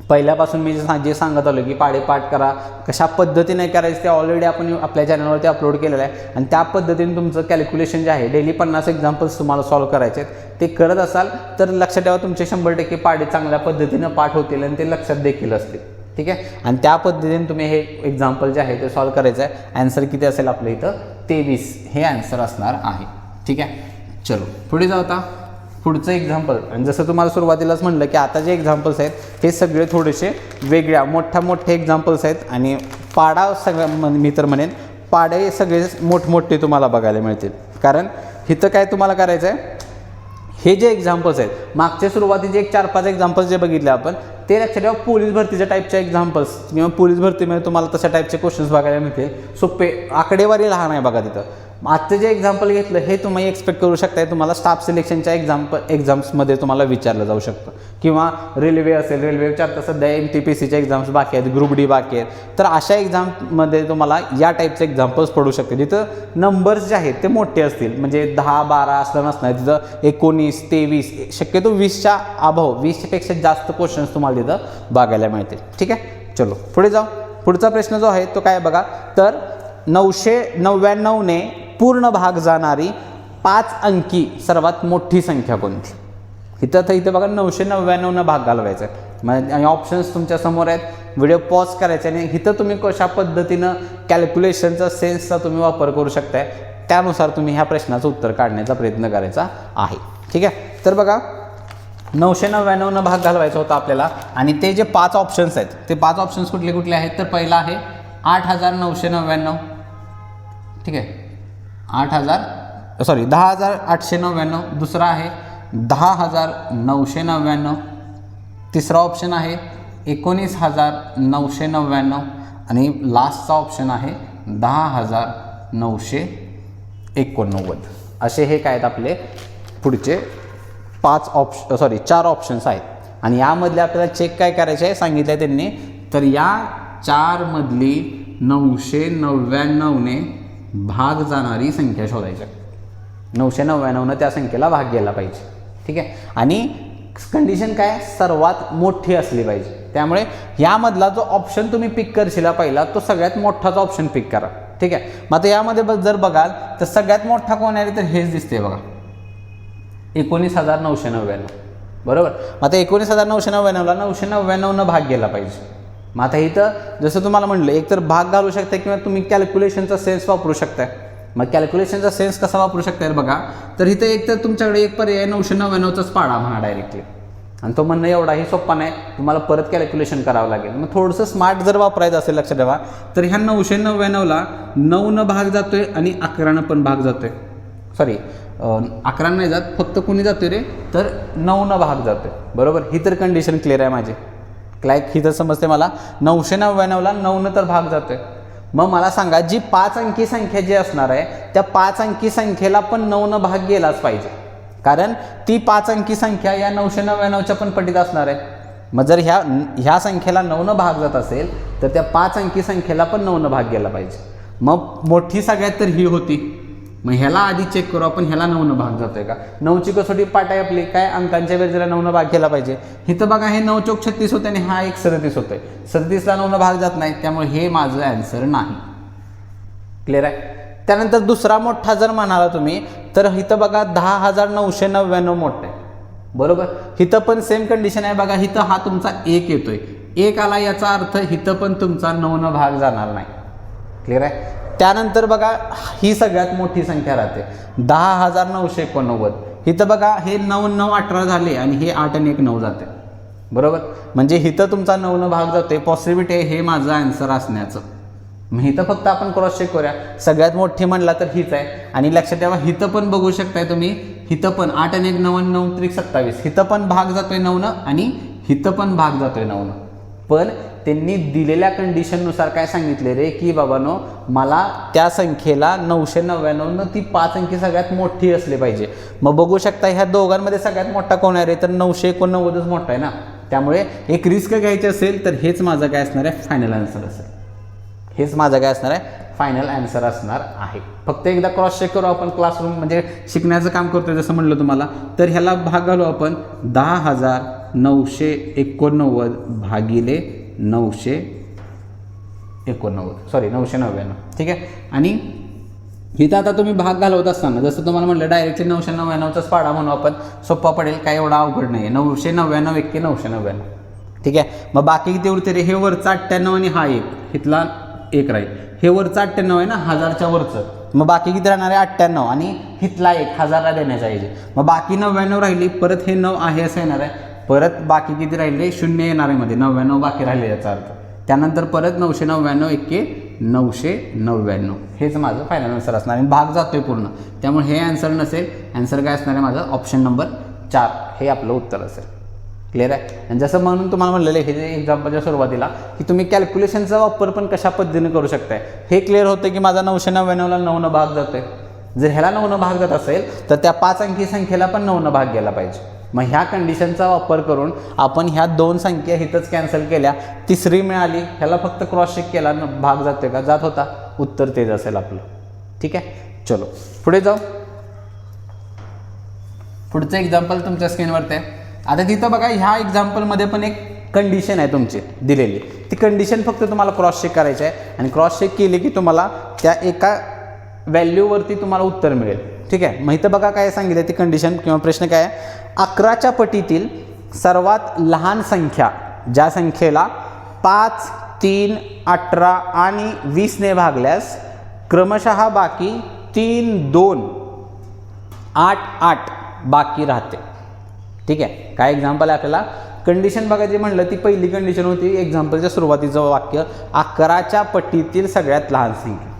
पहिल्यापासून मी जे सांगत आलो की पाढे पाठ करा, कशा पद्धतीने करायचं ते ऑलरेडी आपण आपल्या चॅनलवरती अपलोड केलेलं आहे आणि त्या पद्धतीने तुमचं कॅल्क्युलेशन जे आहे डेली 50 एक्झाम्पल्स तुम्हाला सॉल्व्ह करायचे आहेत ते करत असाल तर लक्षात ठेवा तुमचे 100% पाढे चांगल्या पद्धतीनं पाठ होतील आणि ते लक्षात देखील असतील. ठीक आहे, आणि त्या पद्धतीने तुम्ही हे एक्झाम्पल जे आहे ते सॉल्व्ह करायचं आहे. ॲन्सर किती असेल आपल्या इथं 23 हे ॲन्सर असणार आहे. ठीक आहे, चलो पुढे जाऊ. आता पुढचं एक्झाम्पल, आणि जसं तुम्हाला सुरुवातीलाच म्हणलं की आता जे एक्झाम्पल्स आहेत हे सगळे थोडेसे वेगळ्या मोठे एक्झाम्पल्स आहेत आणि पाडा सगळं मी तर म्हणेन पाडे सगळे मोठमोठे तुम्हाला बघायला मिळतील. कारण इथं काय तुम्हाला करायचं आहे, हे जे एक्झाम्पल्स आहेत मागच्या सुरुवातीचे एक 4-5 एक्झाम्पल्स जे बघितले आपण ते लक्षात ठेवा पोलीस भरतीच्या टाईपच्या एक्झाम्पल्स किंवा पोलीस भरतीमध्ये तुम्हाला तशा टाईपचे क्वेश्चन्स बघायला मिळतील. सोपे, आकडेवारी लहान आहे बघा तिथं. आजचं जे एक्झाम्पल घेतलं हे तुम्ही एक्सपेक्ट करू शकताय तुम्हाला स्टाफ सिलेक्शनच्या एक्झाम्समध्ये तुम्हाला विचारलं जाऊ शकतं किंवा रेल्वे असेल, रेल्वेच्या आता सध्या MTPCच्या एक्झाम्स बाकी आहेत, ग्रुप डी बाकी आहेत, तर अशा एक्झाममध्ये तुम्हाला या टाईपचे एक्झाम्पल्स पडू शकते जिथं नंबर्स जे आहेत ते मोठे असतील. म्हणजे 10-12 असलं नसणार, तिथं 19, 23 शक्यतो 20च्या अभाव 20पेक्षा जास्त क्वेश्चन्स तुम्हाला तिथं बघायला मिळतील. ठीक आहे, चलो पुढे जाऊ. पुढचा प्रश्न जो आहे तो काय बघा, तर 999ने पूर्ण भाग जाणारी 5 अंकी सर्वात मोठी संख्या कोणती. इथं बघा 999 भाग घालवायचा आहे. म्हणजे ऑप्शन्स तुमच्या समोर आहेत, व्हिडिओ पॉज करायचा आणि इथं तुम्ही कशा पद्धतीनं कॅल्क्युलेशनचा सेन्सचा तुम्ही वापर करू शकताय त्यानुसार तुम्ही ह्या प्रश्नाचं उत्तर काढण्याचा प्रयत्न करायचा आहे. ठीक आहे, तर बघा 999 भाग घालवायचा होता आपल्याला आणि ते जे 5 ऑप्शन्स आहेत ते 5 ऑप्शन्स कुठले आहेत, तर पहिला आहे 8999. ठीक आहे, 10,899. दुसरा आहे 10,999. तिसरा ऑप्शन आहे 19,999 आणि लास्टचा ऑप्शन आहे 10,989. असे हे काय आहेत आपले पुढचे 4 ऑप्शन्स आहेत आणि यामधले आपल्याला चेक काय करायचे आहे सांगितलं आहे त्यांनी, तर या 4 मधली 999ने भाग जाणारी संख्या शोधायची. 999 त्या संख्येला भाग गेला पाहिजे. ठीक आहे, आणि कंडिशन काय, सर्वात मोठी असली पाहिजे. त्यामुळे यामधला जो ऑप्शन तुम्ही पिक करशील पहिला तो सगळ्यात मोठाचा ऑप्शन पिक करा. ठीक आहे, मग आता यामध्ये जर बघाल तर सगळ्यात मोठा कोण आहे तर हेच दिसते बघा 19,999. बरोबर, मग आता 19,999ला 999 भाग गेला पाहिजे. मग आता इथं जसं तुम्हाला म्हटलं एक तर भाग घालू शकता किंवा तुम्ही कॅल्क्युलेशनचा सेन्स वापरू शकताय. मग कॅल्क्युलेशनचा सेन्स कसा वापरू शकताय बघा, तर इथं एक तर तुमच्याकडे एक पर्याय 999चाच पाडा म्हणा डायरेक्टली, आणि तो म्हणणं एवढाही सोप्पा नाही, तुम्हाला परत कॅल्क्युलेशन करावं लागेल. मग थोडंसं स्मार्ट जर वापरायचं असेल लक्षात ठेवा, तर ह्या 999ला 9 भाग जातोय आणि 11 पण भाग जातोय. सॉरी 11 नाही जात, फक्त कुणी जातोय रे, तर 9 भाग जातोय. बरोबर, ही तर कंडिशन क्लिअर आहे माझी. ही तर समजते मला. 999ला 9 तर भाग जातोय. मग मला सांगा जी 5 अंकी संख्या जी असणार आहे त्या 5 अंकी संख्येला पण 9 भाग गेलाच पाहिजे, कारण ती 5 अंकी संख्या या 999च्या पण पटीत असणार आहे. मग जर ह्या संख्येला 9 भाग जात असेल तर त्या 5 अंकी संख्येला पण 9 भाग गेला पाहिजे. मग मोठी सगळ्यात तर ही होती, मग ह्याला आधी चेक करू आपण, ह्याला 9 भाग जातोय का. 9ची कसोटी पाठ आहे आपली, काय अंकांच्या बेरजेला 9 भाग गेला पाहिजे. इथं बघा हे 9 चौक 36 होते आणि हा एक 37 होतोय. 37ला 9 भाग जात नाही, त्यामुळे हे माझं ॲन्सर नाही. क्लिअर आहे. त्यानंतर दुसरा मोठा जर म्हणाला तुम्ही तर इथं बघा 10,999 मोठं आहे. बरोबर, इथं पण सेम कंडिशन आहे बघा, इथं हा तुमचा 1 येतोय, 1 आला याचा अर्थ इथं पण तुमचा 9 भाग जाणार नाही. क्लिअर आहे. त्यानंतर बघा ही सगळ्यात मोठी संख्या राहते 10,989. इथं बघा हे 9 9 18 झाले आणि हे 8 आणि 1 9 जाते. बरोबर, म्हणजे इथं तुमचा 9 भाग जातोय. पॉसिबिलिटी आहे हे माझं ॲन्सर असण्याचं. मग इथं फक्त आपण क्रॉस चेक करूया, सगळ्यात मोठी म्हणला तर हीच आहे. आणि लक्षात ठेवा इथं पण बघू शकताय तुम्ही, इथं पण 8 आणि 1 9 9 त्रिक 27, इथं पण भाग जातोय 9 आणि इथं पण भाग जातोय 9. पण त्यांनी दिलेल्या कंडिशननुसार काय सांगितले रे की बाबानो मला त्या संख्येला 999 ती 5 अंकी सगळ्यात मोठी असली पाहिजे. मग बघू शकता ह्या दोघांमध्ये सगळ्यात मोठा कोण आहे रे, तर 989च मोठा आहे ना. त्यामुळे एक रिस्क घ्यायची असेल तर हेच माझं काय असणार आहे, फायनल आन्सर असेल. हेच माझं काय असणार आहे, फायनल आन्सर असणार आहे. फक्त एकदा क्रॉस चेक करू आपण, क्लासरूम म्हणजे शिकण्याचं काम करतोय जसं म्हणलं तुम्हाला, तर ह्याला भाग घालू आपण 10,000 989 भागिले 989 सॉरी 999, ठीक आहे. आणि इथं आता तुम्ही भाग घालवत असताना जसं तुम्हाला म्हटलं डायरेक्टली 999चाच पाडा म्हणून आपण, सोप्पा पडेल, काय एवढा अवघड नाही आहे. 999 एक्के 999, ठीक आहे. मग बाकी किती उरते रे, हे वरचं 98 आणि हा 1, इथला 1 राहील. हे वरचं 98 आहे ना, 1000च्या वरचं, मग बाकी किती राहणार आहे 98 आणि इथला 1 1000ला देण्याचा आहे. मग बाकी 99 राहिली, परत हे 9 आहे असं येणार आहे, परत बाकी किती राहिले 0 येणार आहे मध्ये, 99 बाकी राहिले याचा अर्थ. त्यानंतर परत 999 एक्के 999, हेच माझं फायनल आन्सर असणार. आणि भाग जातोय पूर्ण, त्यामुळे हे आन्सर नसेल. आन्सर काय असणार आहे माझं, ऑप्शन नंबर 4 हे आपलं उत्तर असेल. क्लिअर आहे. आणि जसं म्हणून तुम्हाला म्हणलेलं आहे हे जे एक्झाम्पलच्या सुरुवातीला की तुम्ही कॅल्क्युलेशनचा वापर पण कशा पद्धतीने करू शकताय, हे क्लिअर होतं की माझा 999ला 9 भाग जातोय. जर ह्याला 9 भाग जात असेल तर त्या 5 अंकी संख्येला पण 9 भाग गेला पाहिजे. मग ह्या कंडिशनचा वापर करून आपण ह्या 2 संख्या इथंच कॅन्सल केल्या, तिसरी मिळाली, ह्याला फक्त क्रॉस चेक केला, भाग जातोय का, जात होता, उत्तर तेच असेल आपलं. ठीक आहे. चलो पुढे जाऊ. पुढचं एक्झाम्पल तुमच्या स्क्रीनवरती आहे. आता तिथं बघा ह्या एक्झाम्पलमध्ये पण एक कंडिशन आहे तुमची दिलेली, ती कंडिशन फक्त तुम्हाला क्रॉस चेक करायची आहे. आणि क्रॉस चेक केली की तुम्हाला त्या एका व्हॅल्यूवरती तुम्हाला उत्तर मिळेल. ठीक आहे. मग इथं बघा काय सांगितलं ती कंडिशन किंवा प्रश्न काय आहे, 11च्या पटीतील सर्वात लहान संख्या ज्या संख्येला 5, 3, 18 आणि 20 ने भागल्यास क्रमशः बाकी 3, 2, 8, 8 बाकी राहते. ठीक आहे. काय एक्झाम्पल आहे आपल्याला, कंडिशन बघायची म्हणलं ती पहिली कंडिशन होती एक्झाम्पलच्या सुरुवातीचं वाक्य, 11च्या पटीतील सगळ्यात लहान संख्या.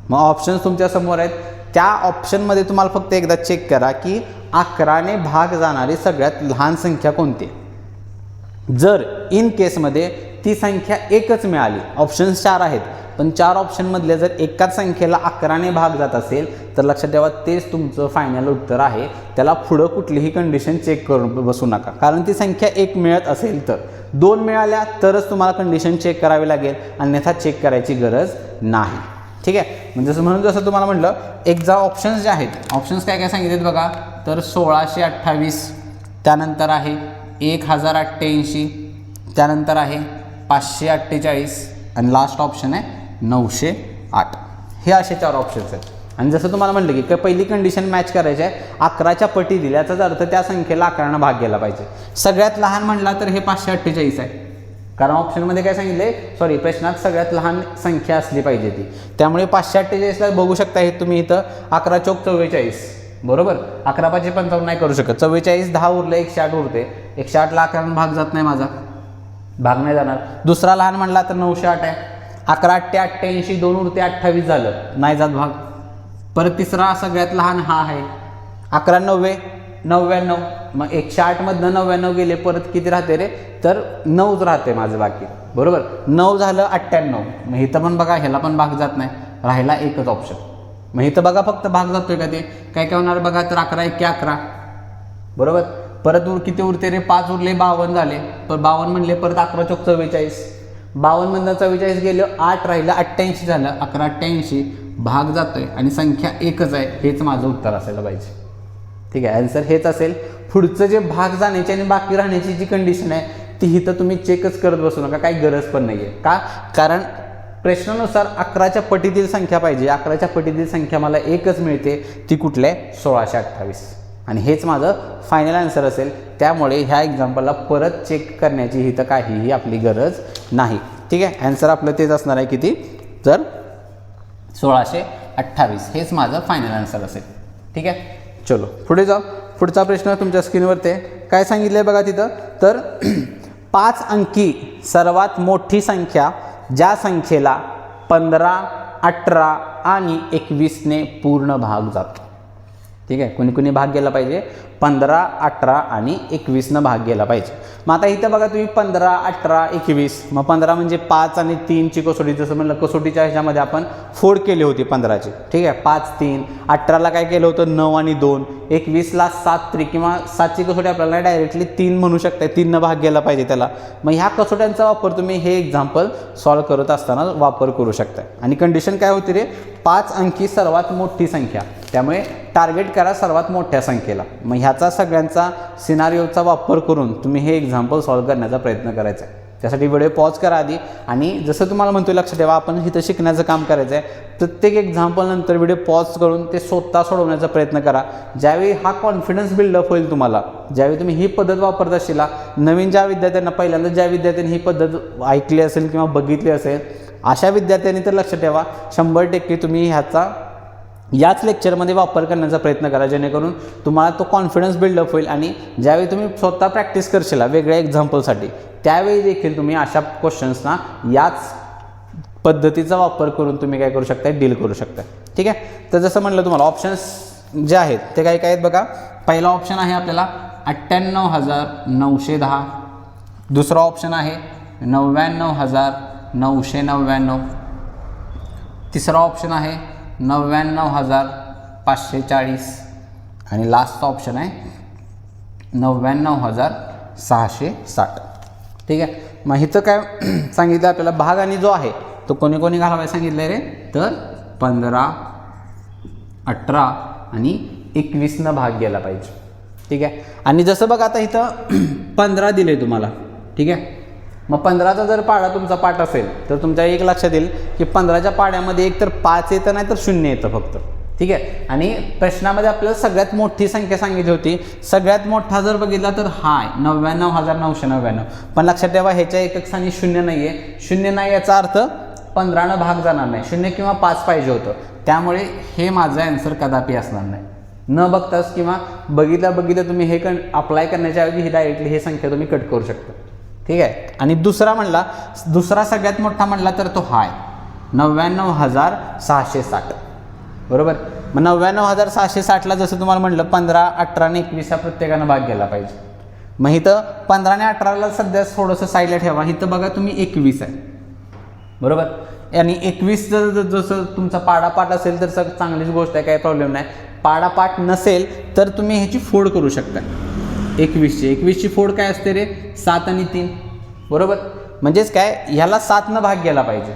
मग ऑप्शन्स तुमच्या समोर आहेत, त्या ऑप्शनमध्ये तुम्हाला फक्त एकदा चेक करा की 11ने भाग जाणारी सगळ्यात लहान संख्या कोणती. जर इन केसमध्ये ती संख्या एकच मिळाली, ऑप्शन्स 4 आहेत पण 4 ऑप्शनमधले जर एकाच संख्येला 11ने भाग जात असेल तर लक्षात ठेवा तेच तुमचं फायनल उत्तर आहे. त्याला पुढं कुठलीही कंडिशन चेक करून बसू नका, कारण ती संख्या 1 मिळत असेल तर, 2 मिळाल्या तरच तुम्हाला कंडिशन चेक करावी लागेल, अन्यथा चेक करायची गरज नाही. ठीक आहे. म्हणजे म्हणून जसं तुम्हाला म्हटलं ऑप्शन्स जे आहेत, ऑप्शन्स काय काय सांगितलेत बघा, तर 1628, त्यानंतर आहे 1088, त्यानंतर आहे 548 आणि लास्ट ऑप्शन आहे 908. हे असे 4 ऑप्शन्स आहेत. आणि जसं तुम्हाला म्हटलं की पहिली कंडिशन मॅच करायची आहे, 11च्या पटी दिल्या याचाच अर्थ त्या संख्येला 11ने भाग गेला पाहिजे. सगळ्यात लहान म्हटला तर हे 548 आहे, कारण ऑप्शनमध्ये काय सांगितले, सॉरी प्रश्नात सगळ्यात लहान संख्या असली पाहिजे ती. त्यामुळे 548ला बघू शकता हे तुम्ही इथं 11 चौक 44, बरोबर. 11 5 55 नाही करू शकत, 44 10 उरले 108 उरते, 108ला 11ने भाग जात नाही, माझा भाग नाही जाणार. दुसरा लहान म्हणला तर 908 आहे, 11 8 88, 2 उरते 28 झालं, नाही जात भाग. परत तिसरा सगळ्यात लहान हा आहे 11 9 99, मग 108मधनं 99 गेले, परत किती राहते रे, तर 9च राहते माझं बाकी, बरोबर. 9 झालं 98, मग इथं पण बघा ह्याला पण भाग जात नाही, राहिला एकच ऑप्शन. मग इथं बघा फक्त भाग जातोय का, ते काय काय होणार बघा, तर 11 1 11, बरोबर. परत किती उरते रे, 5 उरले 52 झाले, पण 52 म्हणले परत 11 चौक 44, 52मधनं 44 गेलं 8 राहिलं 88 झालं, 11 88 भाग जातोय आणि संख्या एकच आहे, हेच माझं उत्तर असायला पाहिजे. ठीक आहे. आन्सर हेच असेल. पुढचं जे भाग जाण्याची आणि बाकी राहण्याची जी कंडिशन आहे ती इथं तुम्ही चेकच करत बसू नका, काही गरज पण नाही आहे. का, कारण प्रश्नानुसार 11च्या पटीतील संख्या पाहिजे, 11च्या पटीतील संख्या मला एकच मिळते, ती कुठल्या 1628, आणि हेच माझं फायनल आन्सर असेल. त्यामुळे ह्या एक्झाम्पलला परत चेक करण्याची इथं काहीही आपली गरज नाही. ठीक आहे. आन्सर आपलं तेच असणार आहे किती, तर 1628 हेच माझं फायनल आन्सर असेल. ठीक आहे. चलो पुढे जाऊ. पुढचा प्रश्न तुमच्या स्क्रीनवरती आहे. काय सांगितलं आहे बघा तिथं, तर 5 अंकी सर्वात मोठी संख्या ज्या संख्येला 15, 18 आणि 21ने पूर्ण भाग जातो. ठीक आहे. कोणी कोणी भाग गेला पाहिजे, 15, 18 आणि 21नं भाग गेला पाहिजे. मग आता इथं बघा तुम्ही 15, 18, 21, मग 15 म्हणजे 5 आणि 3ची कसोटी, जसं म्हणलं कसोटीच्या ह्याच्यामध्ये आपण फोड केली होती 15ची. ठीक आहे. 5 3, 18ला काय केलं होतं 9 आणि 2, 21ला 7 3 किंवा 7ची कसोटी आपल्याला डायरेक्टली 3 म्हणू शकता, 3नं भाग गेला पाहिजे त्याला. मग ह्या कसोट्यांचा वापर तुम्ही हे एक्झाम्पल सॉल्व्ह करत असताना वापर करू शकता. आणि कंडिशन काय होती रे, 5 अंकी सर्वात मोठी संख्या, त्यामुळे टार्गेट करा सर्वात मोठ्या संख्येला. मग ह्याचा सगळ्यांचा सिनारिओचा वापर करून तुम्ही हे एक्झाम्पल सॉल्व्ह करण्याचा प्रयत्न करायचा आहे. त्यासाठी व्हिडिओ पॉज करा आधी, आणि जसं तुम्हाला म्हणतो लक्षात ठेवा, आपण इथं शिकण्याचं काम करायचं आहे. प्रत्येक एक्झाम्पल नंतर व्हिडिओ पॉज करून ते स्वतः सोडवण्याचा प्रयत्न करा. ज्यावेळी हा कॉन्फिडन्स बिल्डअप होईल तुम्हाला, ज्यावेळी तुम्ही ही पद्धत वापरत असेल, नवीन ज्या विद्यार्थ्यांना, पहिल्यांदा ज्या विद्यार्थ्यांनी ही पद्धत ऐकली असेल किंवा बघितली असेल, अशा विद्यार्थ्यांनी तर लक्षात ठेवा 100% तुम्ही ह्याचा याच लेक्चरमध्ये वापर करण्याचा प्रयत्न करा, जेणेकरून तुम्हाला तो कॉन्फिडन्स बिल्डअप होईल. आणि ज्यावेळी तुम्ही स्वतः प्रॅक्टिस करशील वेगळ्या एक्झाम्पलसाठी, त्यावेळी देखील तुम्ही अशा क्वेश्चन्सना याच पद्धतीचा वापर करून तुम्ही काय करू शकता, डील करू शकता. ठीक आहे. तर जसं म्हटलं तुम्हाला ऑप्शन्स जे आहेत ते काय काय आहेत बघा. पहिला ऑप्शन आहे आपल्याला 98,910. दुसरा ऑप्शन आहे 99,999. तिसरा ऑप्शन आहे 99,540. आणि लास्टचा ऑप्शन आहे 99,660. ठीक आहे. मग इथं काय सांगितलं आपल्याला, भाग आणि जो आहे तो कोणी कोणी घालावायला सांगितलं रे, तर 15, 18 आणि 21 भाग गेला पाहिजे. ठीक आहे. आणि जसं बघा आता इथं 15 दिले तुम्हाला. ठीक आहे. मग 15चा जर पाडा तुमचा पाठ असेल तर तुमच्या एक लक्षात येईल की 15च्या पाड्यामध्ये एक तर 5 येतं, नाही तर 0 येतं फक्त. ठीक आहे. आणि प्रश्नामध्ये आपल्याला सगळ्यात मोठी संख्या सांगितली होती. सगळ्यात मोठा जर बघितला तर हा आहे 99,999. पण लक्षात ठेवा ह्याच्या एकक स्थानी 0 नाही आहे. 0 नाही याचा अर्थ 15 भाग जाणार नाही. 0 किंवा 5 पाहिजे होतं. त्यामुळे हे माझं आन्सर कदापि असणार नाही. न बघताच किंवा बघितलं तुम्ही हे अप्लाय करण्याच्या ऐवजी ही डायरेक्टली हे संख्या तुम्ही कट करू शकता. ठीक आहे. आणि दुसरा सगळ्यात मोठा म्हणला तर तो हा आहे 99,660. बरोबर. मग 99,660ला जसं तुम्हाला म्हटलं 15, 18 आणि 21 हा प्रत्येकानं भाग गेला पाहिजे. मग इथं 15 आणि 18ला सध्या थोडंसं साईडला ठेवा. इथं बघा तुम्ही 21 आहे. बरोबर. आणि 21 जसं तुमचा पाडापाठ असेल तर चांगलीच गोष्ट आहे, काही प्रॉब्लेम नाही. पाडापाठ नसेल तर तुम्ही ह्याची फोड करू शकता. 21ची फोड काय असते रे, 7 आणि 3. बरोबर. म्हणजेच काय, ह्याला 7नं भाग गेला पाहिजे.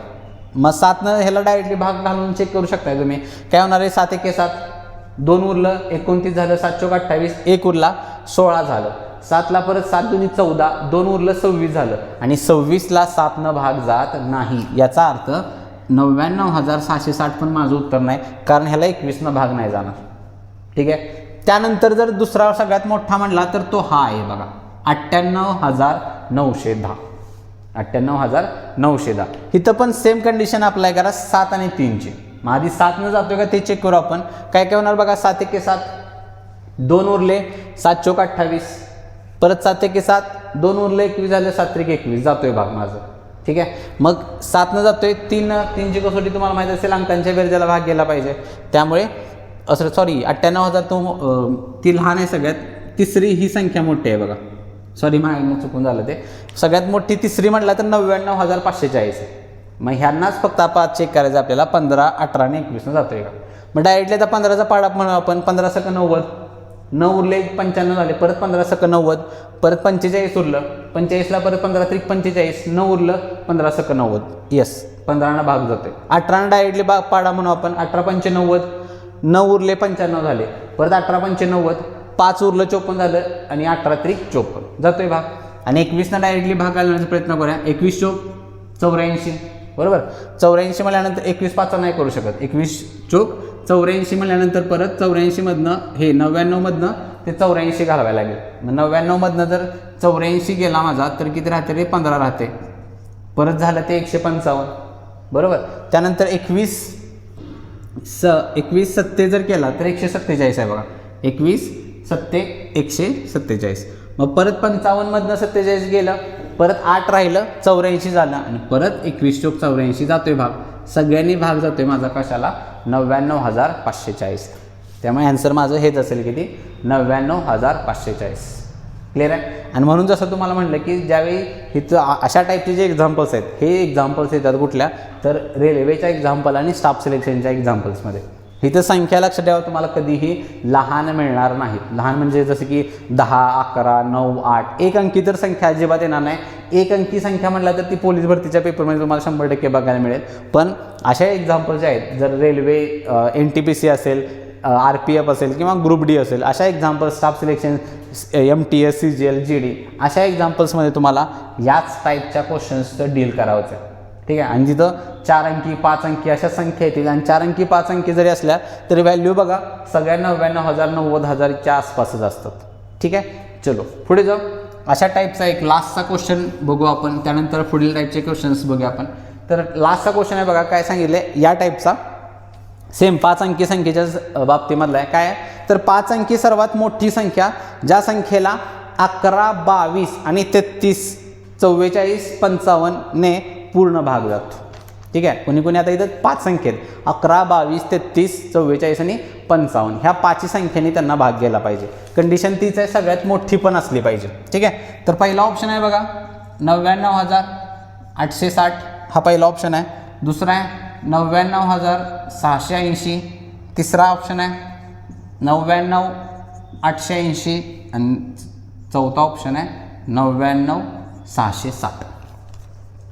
मग 7नं ह्याला डायरेक्टली भाग घालून चेक करू शकताय तुम्ही. काय होणार आहे, 7 एके 7, 2 उरलं 29 झालं, 7 चौक 28, 1 उरला 16 झालं. 7ला परत 7 दुनी 14, 2 उरलं 26 झालं. आणि 26ला 7नं भाग जात नाही. याचा अर्थ 99,660 पण माझं उत्तर नाही, कारण ह्याला 21नं भाग नाही जाणार. ठीक आहे. त्यानंतर जर दुसरा सगळ्यात मोठा म्हणला तर तो हा आहे बघा 98,910. 98,910. इथं पण सेम कंडिशन अप्लाय करा 7 आणि 3ची. मग आधी 7नं जातोय का ते चेक करू आपण. काय काय होणार बघा, 7 एके 7, 2 उरले 7 चौक 28, परत 7 एके 7, 2 उरले 21 झाले, 7 त्रिक 21 जातोय भाग माझं. ठीक आहे. मग 7नं जातोय. 3ची कसोटी तुम्हाला माहिती असेल, अंकांच्या बेरजेला भाग गेला पाहिजे. त्यामुळे 98,000 तो ती लहान आहे सगळ्यात. तिसरी ही संख्या मोठी आहे बघा. माझ्याकडनं चुकून झालं ते. सगळ्यात मोठी तिसरी म्हटलं तर 99,540 आहे. मग ह्यांनाच फक्त आपण चेक करायचं आपल्याला 15, 18 आणि 21 जातोय का. मग डायरेक्टली आता 15चा पाडा म्हणू आपण. 15 सक 90, 9 उरले 95 झाले, परत 15 सक 90, परत 45 उरलं, 45ला परत 15 त्रिक 45, 9 उरलं 15 सक 90. येस, 15नं भाग जातोय. 18नं डायरेक्टली पाडा म्हणू आपण. 18 पंचे 90, 9 उरले 95 झाले, परत 18 पंचे 90, 5 उरलं 54 झालं, आणि 18 त्रिक 54 जातोय भाग. आणि 21नं डायरेक्टली भाग घालण्याचा प्रयत्न करूया. 21 चौक 84. बरोबर. 84 म्हणल्यानंतर 21 पाचा नाही करू शकत. 21 चौक 84 म्हणल्यानंतर परत 84मधनं हे 99मधनं ते 84 घालवायला लागेल. मग 99मधनं जर 84 गेला माझा तर किती राहते रे, 15 राहते. परत झालं ते 155. बरोबर. त्यानंतर 21 सत्ते जर केला तर 147 आहे बघा. 21 सत्ते 147. मग परत 55मधनं 47 गेलं, परत 8 राहिलं, 84 झालं, आणि परत 21 चौक 84 जातोय भाग. सगळ्यांनी भाग जातोय माझा कशाला, 99,540. त्यामुळे ॲन्सर माझं हेच असेल किती, 99,540. क्लिअर आहे. आणि म्हणून जसं तुम्हाला म्हटलं की ज्यावेळी इथं अशा टाईपचे जे एक्झाम्पल्स आहेत, हे एक्झाम्पल्स येतात कुठल्या, तर रेल्वेच्या एक्झाम्पल आणि स्टाफ सिलेक्शनच्या एक्झाम्पल्समध्ये. इथं संख्या लक्षात ठेवा, तुम्हाला कधीही लहान मिळणार नाहीत. लहान म्हणजे जसं की 10, 11, 9, 8 एक अंकी तर संख्या अजिबात येणार नाही. एक अंकी संख्या म्हटलं तर ती पोलीस भरतीच्या पेपरमध्ये तुम्हाला 100% बघायला मिळेल. पण अशा एक्झाम्पल जे आहेत, जर रेल्वे NTPC असेल, RPF असेल किंवा ग्रुप डी असेल, अशा examples, staff selection, MTS, CGL, GD अशा एक्झाम्पल्समध्ये तुम्हाला याच टाईपच्या क्वेश्चन्सचं डील करावंच आहे. ठीक आहे. आणि जिथं 4 अंकी 5 अंकी अशा संख्या येतील आणि 4 अंकी 5 अंकी जरी असल्या तरी व्हॅल्यू बघा सगळ्या 99,000 90,000च्या आसपासच असतात. ठीक आहे. चलो पुढे जाऊ. अशा टाईपचा एक लास्टचा क्वेश्चन बघू आपण, त्यानंतर पुढील टाईपचे क्वेश्चन्स बघूया आपण. तर लास्टचा क्वेश्चन आहे बघा, काय सांगितले या टाईपचा, सेम 5 अंकी संख्येच्या बाबतीमधला आहे. काय आहे तर 5 अंकी सर्वात मोठी संख्या ज्या संख्येला 11, 22 आणि 33, 44, 55 ने पूर्ण भाग जातो. ठीक आहे. कोणी कोणी आता इथं 5 संख्येत 11, 22, 33, 44 आणि 55 ह्या 5 संख्येने त्यांना भाग गेला पाहिजे. कंडिशन तीच आहे, सगळ्यात मोठी पण असली पाहिजे. ठीक आहे. तर पहिला ऑप्शन आहे बघा 99,860 हा पहिला ऑप्शन आहे. दुसरा आहे 99,680. तिसरा ऑप्शन आहे 99,880 आणि चौथा ऑप्शन आहे 99,660.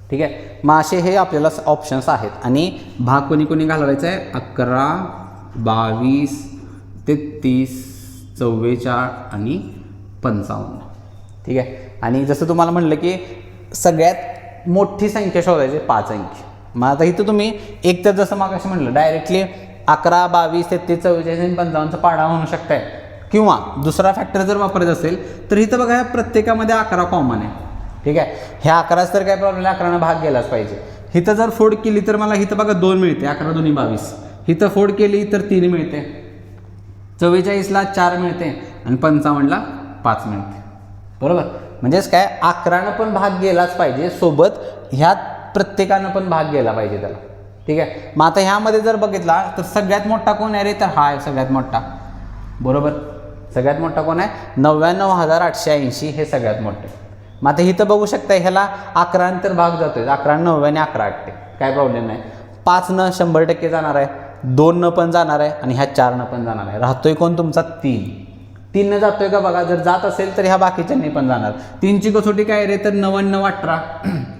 ठीक आहे. मग असे हे आपल्याला ऑप्शन्स आहेत आणि भाग कोणी कोणी घालवायचा आहे 11, 22, 33, 44 आणि 55. ठीक आहे. आणि जसं तुम्हाला म्हटलं की सगळ्यात मोठी संख्या शोधायची 5 अंकी. मग आता इथं तुम्ही एक तर जसं मग असं म्हटलं डायरेक्टली 11, 22, 33, 44 आणि 55चा पाढा म्हणू शकताय, किंवा दुसरा फॅक्टर जर वापरायचा असेल तर इथं बघा प्रत्येकामध्ये 11 कॉमन आहे. ठीक आहे. ह्या 11च तर काय प्रॉब्लेम नाही, 11नं भाग गेलाच पाहिजे. इथं जर फोड केली तर मला इथं बघा 2 मिळते, 11 2 22. इथं फोड केली तर 3 मिळते, 44ला 4 मिळते आणि 55ला 5 मिळते. बरोबर. म्हणजेच काय 11नं पण भाग गेलाच पाहिजे, सोबत ह्यात प्रत्येकानं पण भाग गेला पाहिजे त्याला. ठीक आहे. मग आता ह्यामध्ये जर बघितला तर सगळ्यात मोठा कोण आहे रे, तर हा आहे सगळ्यात मोठा. बरोबर. सगळ्यात मोठा कोण आहे 99,880 हे सगळ्यात मोठे. मग आता इथं बघू शकता ह्याला 11 तर भाग जातोय, 11, 9 आणि 11 8 काय प्रॉब्लेम नाही. 5 100% जाणार आहे, 2 पण जाणार आहे आणि ह्या 4 पण जाणार आहे. राहतोय कोण तुमचा 3 जातोय का बघा. जर जात असेल तर ह्या बाकीच्यांनी पण जाणार. 3ची कसोटी काय रे तर 99, 18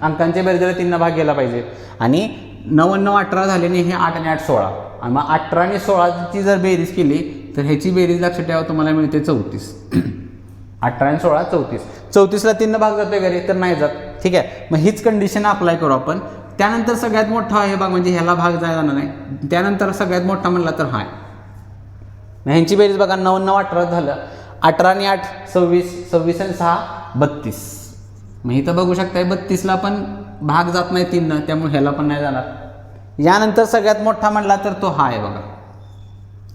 अंकांच्या बेरजेला 3 भाग गेला पाहिजे आणि 99, 18 झाल्याने हे 8 आणि 8 16. आणि मग 18 आणि 16ची जर बेरीज केली तर ह्याची बेरीज लक्षात ठेवा तुम्हाला मिळते 34. 18 आणि 16 34. 34ला 3 भाग जातोय घरी तर नाही जात. ठीक आहे. मग हीच कंडिशन अप्लाय करू आपण. त्यानंतर सगळ्यात मोठा आहे भाग म्हणजे ह्याला भाग जाणार नाही. त्यानंतर सगळ्यात मोठा म्हणला तर हा. ह्यांची बेरीज बघा 9 9 18 झालं, 18 आणि 8 26, 26 आणि 6 32. मग इथं बघू शकताय 32ला पण भाग जात नाही 3, त्यामुळे ह्याला पण नाही जाणार. यानंतर सगळ्यात मोठा म्हणला तर तो हा आहे बघा.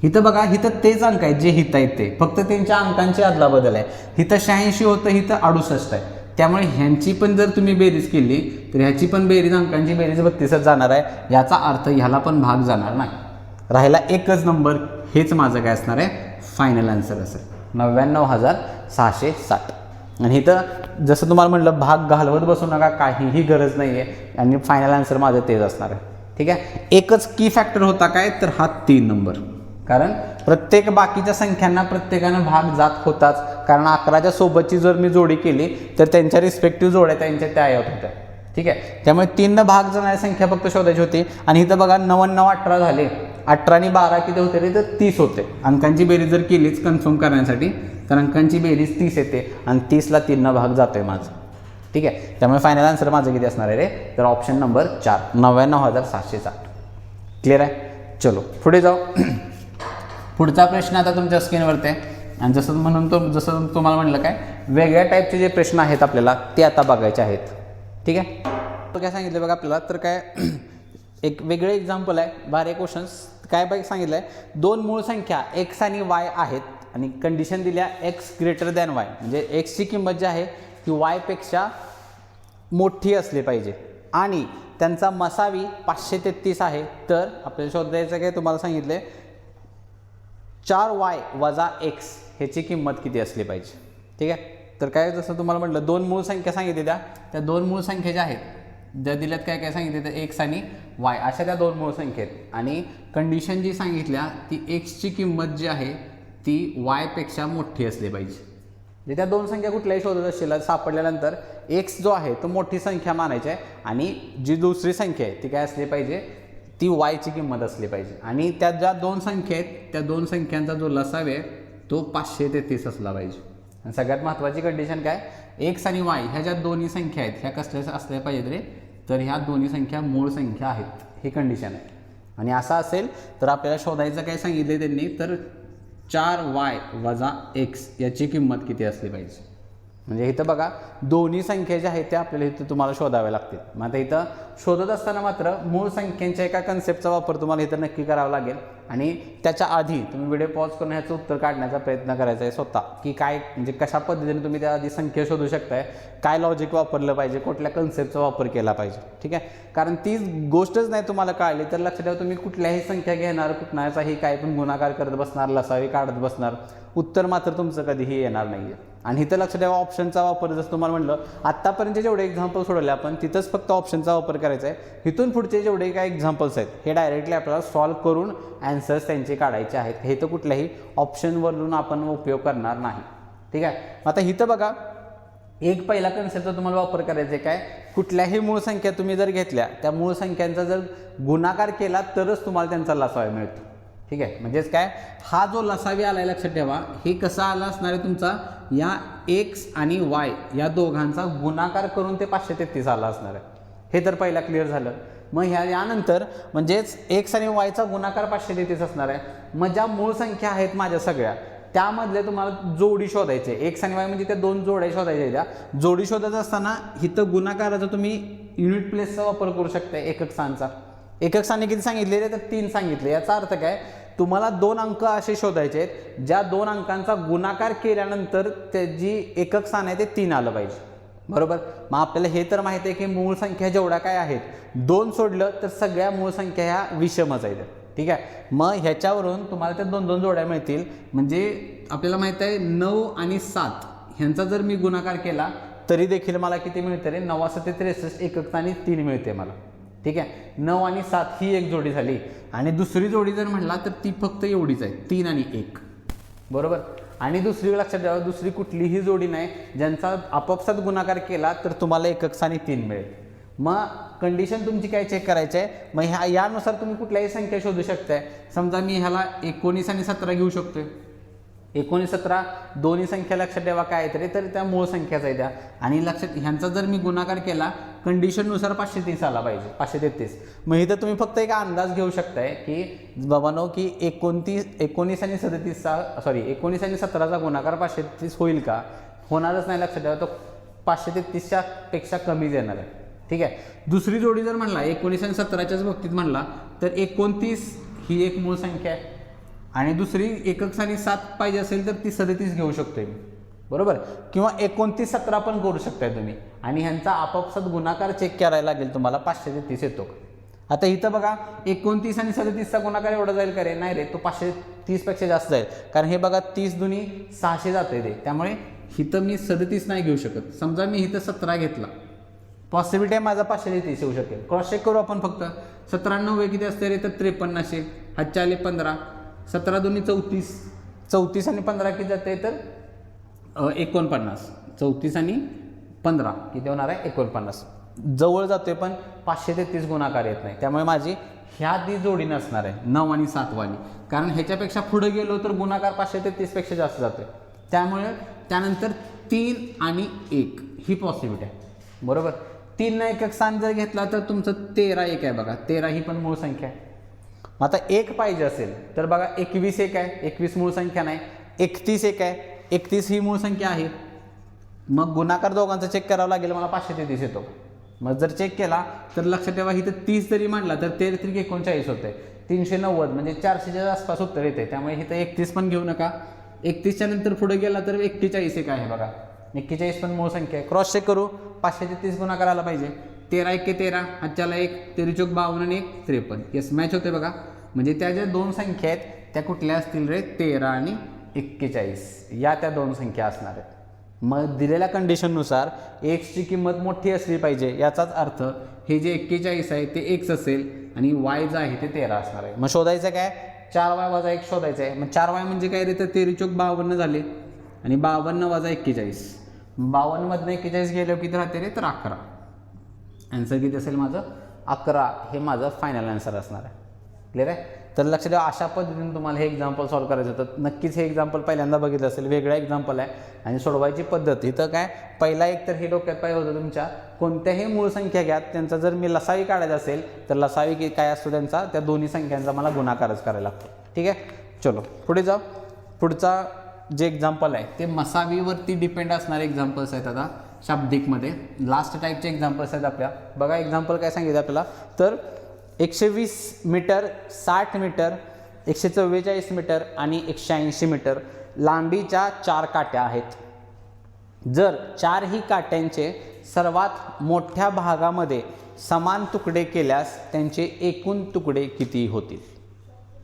इथं बघा इथं तेच अंक आहेत जे हिथं आहेत ते, फक्त त्यांच्या अंकांची अदला बदल आहे. इथं 86 होतं, इथं 68 आहे. त्यामुळे ह्यांची पण जर तुम्ही बेरीज केली तर ह्याची पण बेरीज, अंकांची बेरीज 32च जाणार आहे. याचा अर्थ ह्याला पण भाग जाणार नाही. राहिला एकच नंबर, हेच माझं काय असणार आहे फायनल आन्सर असेल 99,660. आणि इथं जसं तुम्हाला म्हटलं भाग घालवत बसू नका, काहीही गरज नाही आहे आणि फायनल आन्सर माझं तेच असणार आहे. ठीक आहे. एकच की फॅक्टर होता काय तर हा 3 नंबर. कारण प्रत्येक बाकीच्या संख्यांना प्रत्येकानं भाग जात होताच, कारण 11च्या सोबतची जर मी जोडी केली तर त्यांच्या रिस्पेक्टिव्ह जोड्या त्यांच्या त्या येत होत्या. ठीक आहे. त्यामुळे 3 भाग जाणारी संख्या फक्त शोधायची होती. आणि इथं बघा 9 9 18 झाले, 18 आणि 12 किती होते रे तर 30 होते. अंकांची बेरीज जर केलीच कन्फर्म करण्यासाठी तर अंकांची बेरीज 30 येते आणि 30ला 3 भाग जातोय माझं. ठीक आहे. त्यामुळे फायनल आन्सर माझं किती असणार आहे रे तर ऑप्शन नंबर 4 99,760. क्लिअर आहे. चलो पुढे जाऊ. पुढचा प्रश्न आता तुमच्या स्क्रीनवरती आहे. आणि जसं तुम्हाला म्हटलं काय वेगळ्या टाईपचे जे प्रश्न आहेत आपल्याला ते आता बघायचे आहेत. ठीक आहे. तर काय सांगितलं बघा आपल्याला, तर काय एक वेगळे एक्झाम्पल आहे, 12 क्वेश्चन्स. काय सांगितलं आहे 2 मूळ संख्या x आणि y आहेत आणि कंडिशन दिल्या x ग्रेटर दॅन y, म्हणजे xची किंमत जी आहे ती y पेक्षा मोठी असली पाहिजे आणि त्यांचा मसावी 533 आहे. तर आपल्याला शोधायचं काय तुम्हाला सांगितलं 4y वजा x ह्याची किंमत किती असली पाहिजे. ठीक आहे. तर काय जसं तुम्हाला म्हटलं 2 मूळ संख्या सांगितल्या, त्या 2 मूळ संख्या ज्या आहेत ज्या दिल्यात काय सांगितलं तर x आणि y अशा त्या 2 मूळ संख्या आहेत. आणि कंडिशन जी सांगितल्या ती xची किंमत जी आहे ती y पेक्षा मोठी असली पाहिजे. म्हणजे त्या 2 संख्या कुठल्याही शोधत असतील सापडल्यानंतर x जो आहे तो मोठी संख्या मानायची आहे आणि जी दुसरी संख्या आहे ती काय असली पाहिजे ती वायची किंमत असली पाहिजे. आणि त्या ज्या दोन संख्या आहेत त्या दोन संख्यांचा जो लसाव आहे तो 533 असला पाहिजे. आणि सगळ्यात महत्त्वाची कंडिशन काय, एक्स आणि वाय ह्या ज्या दोन्ही संख्या आहेत ह्या कसल्या असल्या पाहिजेत रे, तर ह्या दोन्ही संख्या मूळ संख्या आहेत, ही कंडिशन आहे. आणि असं असेल तर आपल्याला शोधायचं काय सांगितलं त्यांनी, तर 4y - x याची किंमत किती असली पाहिजे. म्हणजे इथं बघा दोन्ही संख्या ज्या आहेत त्या आपल्याला इथं तुम्हाला शोधाव्या लागतील. मग आता इथं शोधत असताना मात्र मूळ संख्यांच्या एका कन्सेप्टचा वापर तुम्हाला इथं नक्की करावा लागेल. आणि त्याच्या आधी तुम्ही व्हिडिओ पॉज करून ह्याचं उत्तर काढण्याचा प्रयत्न करायचा आहे स्वतः, की काय म्हणजे कशा पद्धतीने तुम्ही त्या आधी संख्या शोधू शकताय, काय लॉजिक वापरलं पाहिजे, कुठल्या कन्सेप्टचा वापर केला पाहिजे. ठीक आहे, कारण ती गोष्टच नाही तुम्हाला कळली तर लक्षात ठेवा तुम्ही कुठल्याही संख्या घेणार, कुठल्याचाही काय पण गुणाकार करत बसणार, लसावी काढत बसणार, उत्तर मात्र तुमचं कधीही येणार नाही आहे. आणि इथं लक्षात ठेवा ऑप्शनचा वापर, जसं तुम्हाला म्हटलं आत्तापर्यंत जेवढे एक्झाम्पल सोडवले आपण तिथंच फक्त ऑप्शनचा वापर करायचा आहे. इथून पुढचे जेवढे काय एक्झाम्पल्स आहेत हे डायरेक्टली आपल्याला सॉल्व्ह करून ॲन्सर्स त्यांचे काढायचे आहेत. हे तर कुठल्याही ऑप्शनवरून आपण उपयोग करणार नाही. ठीक आहे, आता इथं बघा एक पहिला कन्सेप्टचा तुम्हाला वापर करायचा आहे काय, कुठल्याही मूळ संख्या तुम्ही जर घेतल्या त्या मूळ संख्यांचा जर गुणाकार केला तरच तुम्हाला त्यांचा लसावा मिळतो. ठीक आहे, म्हणजेच काय, हा जो लसावी आलाय लक्षात ठेवा हे कसा आला असणार आहे तुमचा, या एक्स आणि वाय या दोघांचा गुणाकार करून ते 533 आला असणार आहे. हे तर पहिला क्लिअर झालं. मग यानंतर म्हणजेच एक्स आणि वायचा गुणाकार 533 असणार आहे. मग ज्या मूळ संख्या आहेत माझ्या सगळ्या त्यामधले तुम्हाला जोडी शोधायचे, एक्स आणि वाय म्हणजे त्या दोन जोड्या शोधायच्या. त्या जोडी शोधत असताना इथं गुणाकाराचा तुम्ही युनिट प्लेसचा वापर करू शकता. एकक स्थानचा, एकक स्थानी किती सांगितलेले तर 3 सांगितले. याचा अर्थ काय, तुम्हाला 2 अंक असे शोधायचे आहेत ज्या 2 अंकांचा गुणाकार केल्यानंतर त्याची एकक स्थान आहे ते 3 आलं पाहिजे. बरोबर. मग आपल्याला हे तर माहिती आहे की मूळ संख्या जेवढ्या काय आहेत 2 सोडलं तर सगळ्या मूळ संख्या ह्या विषमच आहेत. ठीक आहे, मग ह्याच्यावरून तुम्हाला त्या 2-2 जोड्या मिळतील. म्हणजे आपल्याला माहित आहे 9 आणि 7 ह्यांचा जर मी गुणाकार केला तरी देखील मला किती मिळते रे, 9 × 7 = 63, एकक स्थानी 3 मिळते मला. ठीक आहे, 9 आणि 7 ही एक जोडी झाली. आणि दुसरी जोडी जर म्हणला तर ती फक्त एवढीच आहे, 3 आणि 1. बरोबर. आणि दुसरी लक्षात ठेवा, दुसरी कुठलीही जोडी नाही ज्यांचा आपापसात गुणाकार केला तर तुम्हाला एकक स्थानी 3 मिळेल. मग कंडिशन तुमची काय चेक करायची आहे, मग यानुसार तुम्ही कुठल्याही संख्या शोधू शकताय. समजा मी ह्याला 19 आणि 17 घेऊ शकतोय. 19, 17 दोन्ही संख्या लक्षात ठेवा काय तरी तर त्या मूळ संख्याचा आहे त्या. आणि लक्षात ह्यांचा जर मी गुणाकार केला कंडिशननुसार 530 आला पाहिजे, 533. मग इथं तुम्ही फक्त एक अंदाज घेऊ शकताय की बाबांनो की 19 आणि 17चा गुणाकार 533 होईल का, होणारच नाही. लक्षात ठेवा तो 533च्या पेक्षा कमीच येणार आहे. ठीक आहे, दुसरी जोडी जर म्हणला 19 आणि 17च्याच बाबतीत म्हणला तर 29 ही एक मूळ संख्या आहे. आणि दुसरी एकक स्थानी 7 पाहिजे असेल तर ती 37 घेऊ शकतोय मी. बरोबर. किंवा 29, 17 पण करू शकताय तुम्ही. आणि ह्यांचा आपापसात गुणाकार चेक करायला लागेल तुम्हाला 533 येतो का. आता इथं बघा 29 आणि 37चा गुणाकार एवढा जाईल का रे, नाही रे, तो 530 पेक्षा जास्त जाईल. कारण हे बघा 30 दुनी 600 जाते ते, त्यामुळे इथं मी 37 नाही घेऊ शकत. समजा मी इथं 17 घेतला, पॉसिबिलिटी आहे माझा 530 येऊ शकेल. क्रॉस चेक करू आपण फक्त. 17 × 9 किती असते रे, तर 53. हातच्या आले 15, 17 दुनी 34, 34 आणि 15 किती जाते तर 49. 34 आणि 15 किती होणार आहे 49. जवळ जातोय पण 533 गुणाकार येत नाही. त्यामुळे माझी ह्या ती जोडी नसणार आहे 9 आणि 7 वाली. कारण ह्याच्यापेक्षा पुढे गेलो तर गुणाकार 533 पेक्षा जास्त जातोय. त्यामुळे त्यानंतर 3 आणि 1 ही पॉसिबिलिटी आहे. बरोबर. 3 ना एकक स्थान जर घेतला तर तुमचं 13 1 आहे बघा. 13 ही पण मूळ संख्या आहे. आता 1 पाहिजे असेल तर बघा 21 1 आहे, 21 मूळ संख्या नाही. 31 1 आहे, 31 ही मूळ संख्या आहे. मग गुणाकार दोघांचा चेक करावा लागेल मला 533 येतो. मग जर चेक केला तर लक्षात ठेवा इथं 30 जरी मांडला तर 13 × 39 होते, 390 म्हणजे 400च्या आसपास उत्तर येते. त्यामुळे इथं 31 पण घेऊ नका. 31च्या नंतर पुढे गेला तर 41 1 आहे बघा. 41 पण मूळ संख्या आहे. क्रॉस चेक करू, 533 गुणाकार आला पाहिजे. 13 1 13, हातच्याला 1, 13 चौक 52 आणि 1 53. येस, मॅच होते बघा. म्हणजे त्या ज्या 2 संख्या आहेत त्या कुठल्या असतील रे, 13 आणि 41 या त्या 2 संख्या असणार आहेत. मग दिलेल्या कंडिशननुसार एक्सची किंमत मोठी असली पाहिजे. याचाच अर्थ हे जे 41 आहे ते एक्स असेल आणि वाय जे आहे ते 13 असणार आहे. मग शोधायचं काय, 4y - 1 शोधायचं आहे. मग 4y म्हणजे काय रे, तर 13 चौक 52 झाले आणि 52 - 41. 52 मधनं 41 गेल्यावर किती राहते रे, तर 11. आन्सर किती असेल माझं 11 हे माझं फायनल आन्सर असणार आहे. क्लिअर आहे. तर लक्ष द्या, अशा पद्धतीने तुम्हाला हे एक्झाम्पल सॉल्व करायचं होतं. नक्कीच हे एक्झाम्पल पहिल्यांदा बघितलं असेल, वेगळा एक्झाम्पल आहे आणि सोडवायची पद्धत इथं काय, पहिला एक तर हे डोक्यात पाहिजे होतं तुमच्या, कोणत्याही मूळ संख्या घ्या, त्यांचा जर मी लसावी काढायचा असेल तर लसावी काय असतो त्यांचा, त्या दोन्ही संख्यांचा मला गुणाकारच करायला लागतो. ठीक आहे. चलो पुढे जाऊ. पुढचा जे एक्झाम्पल आहे ते मसावीवरती डिपेंड असणारे एक्झाम्पल्स आहेत. आता शाब्दिकमध्ये लास्ट टाईपचे एक्झाम्पल्स आहेत आपल्या. बघा एक्झाम्पल काय सांगितलं आपल्याला, तर 120 मीटर, 60 मीटर, 144 मीटर आणि 180 मीटर लांबीच्या 4 काट्या आहेत. जर 4ही काट्यांचे सर्वात मोठ्या भागामध्ये समान तुकडे केल्यास त्यांचे एकूण तुकडे किती होतील.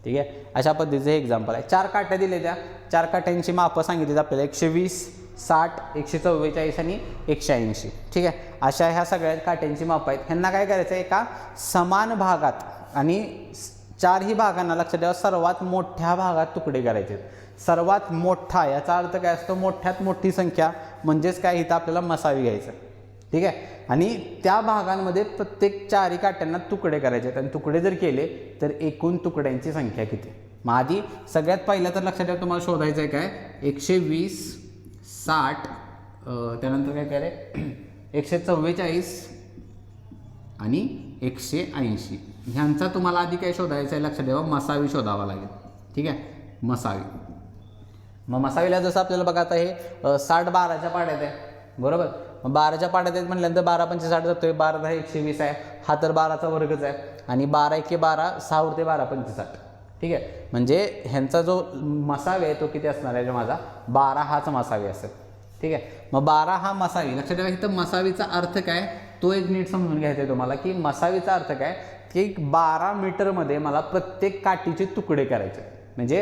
ठीक आहे. अशा पद्धतीचं हे एक्झाम्पल आहे. 4 काट्या दिले, त्या 4 काट्यांची मापं सांगितली आपल्याला, 120, 60, 144 आणि 180. ठीक आहे. अशा ह्या सगळ्या काट्यांची मापं आहेत. ह्यांना काय करायचं आहे, एका समान भागात आणि 4ही भागांना लक्षात ठेवा सर्वात मोठ्या भागात तुकडे करायचे. सर्वात मोठा याचा अर्थ काय असतो, मोठ्यात मोठी संख्या म्हणजेच काय, इथं आपल्याला मसावी घ्यायचं. ठीक आहे. आणि त्या भागांमध्ये प्रत्येक 4ही काट्यांना तुकडे करायचे आहेत आणि तुकडे जर केले तर एकूण तुकड्यांची संख्या किती. मग आधी सगळ्यात पहिलं तर लक्षात ठेवा तुम्हाला शोधायचं आहे काय, 120, 60, त्यानंतर काय करायचं 144 आणि 180 ह्यांचा तुम्हाला आधी काय शोधायचं आहे, लक्षात ठेवा मसावी शोधावा लागेल. ठीक आहे. मसावी. मग मसावीला जसं आपल्याला बघा आता हे 60 12च्या पाड्यात आहे, बरोबर. मग 12च्या पाड्यात आहेत म्हटल्यानंतर 12 पंचे 60 जातोय, 12 10 120 आहे, हा तर 12चा वर्गच आहे आणि 12 एके 12, 6 उरते 12 पंचे 60. ठीक आहे. म्हणजे ह्यांचा जो मसावी आहे तो किती असणार आहे, माझा 12 हाच मसावी असेल. ठीक आहे. मग 12 हा मसावी. लक्षात ठेवा इथं मसावीचा अर्थ काय तो एक नीट समजून घ्यायचा आहे तुम्हाला, की मसावीचा अर्थ काय, की 12 मीटरमध्ये मला प्रत्येक काठीचे तुकडे करायचे. म्हणजे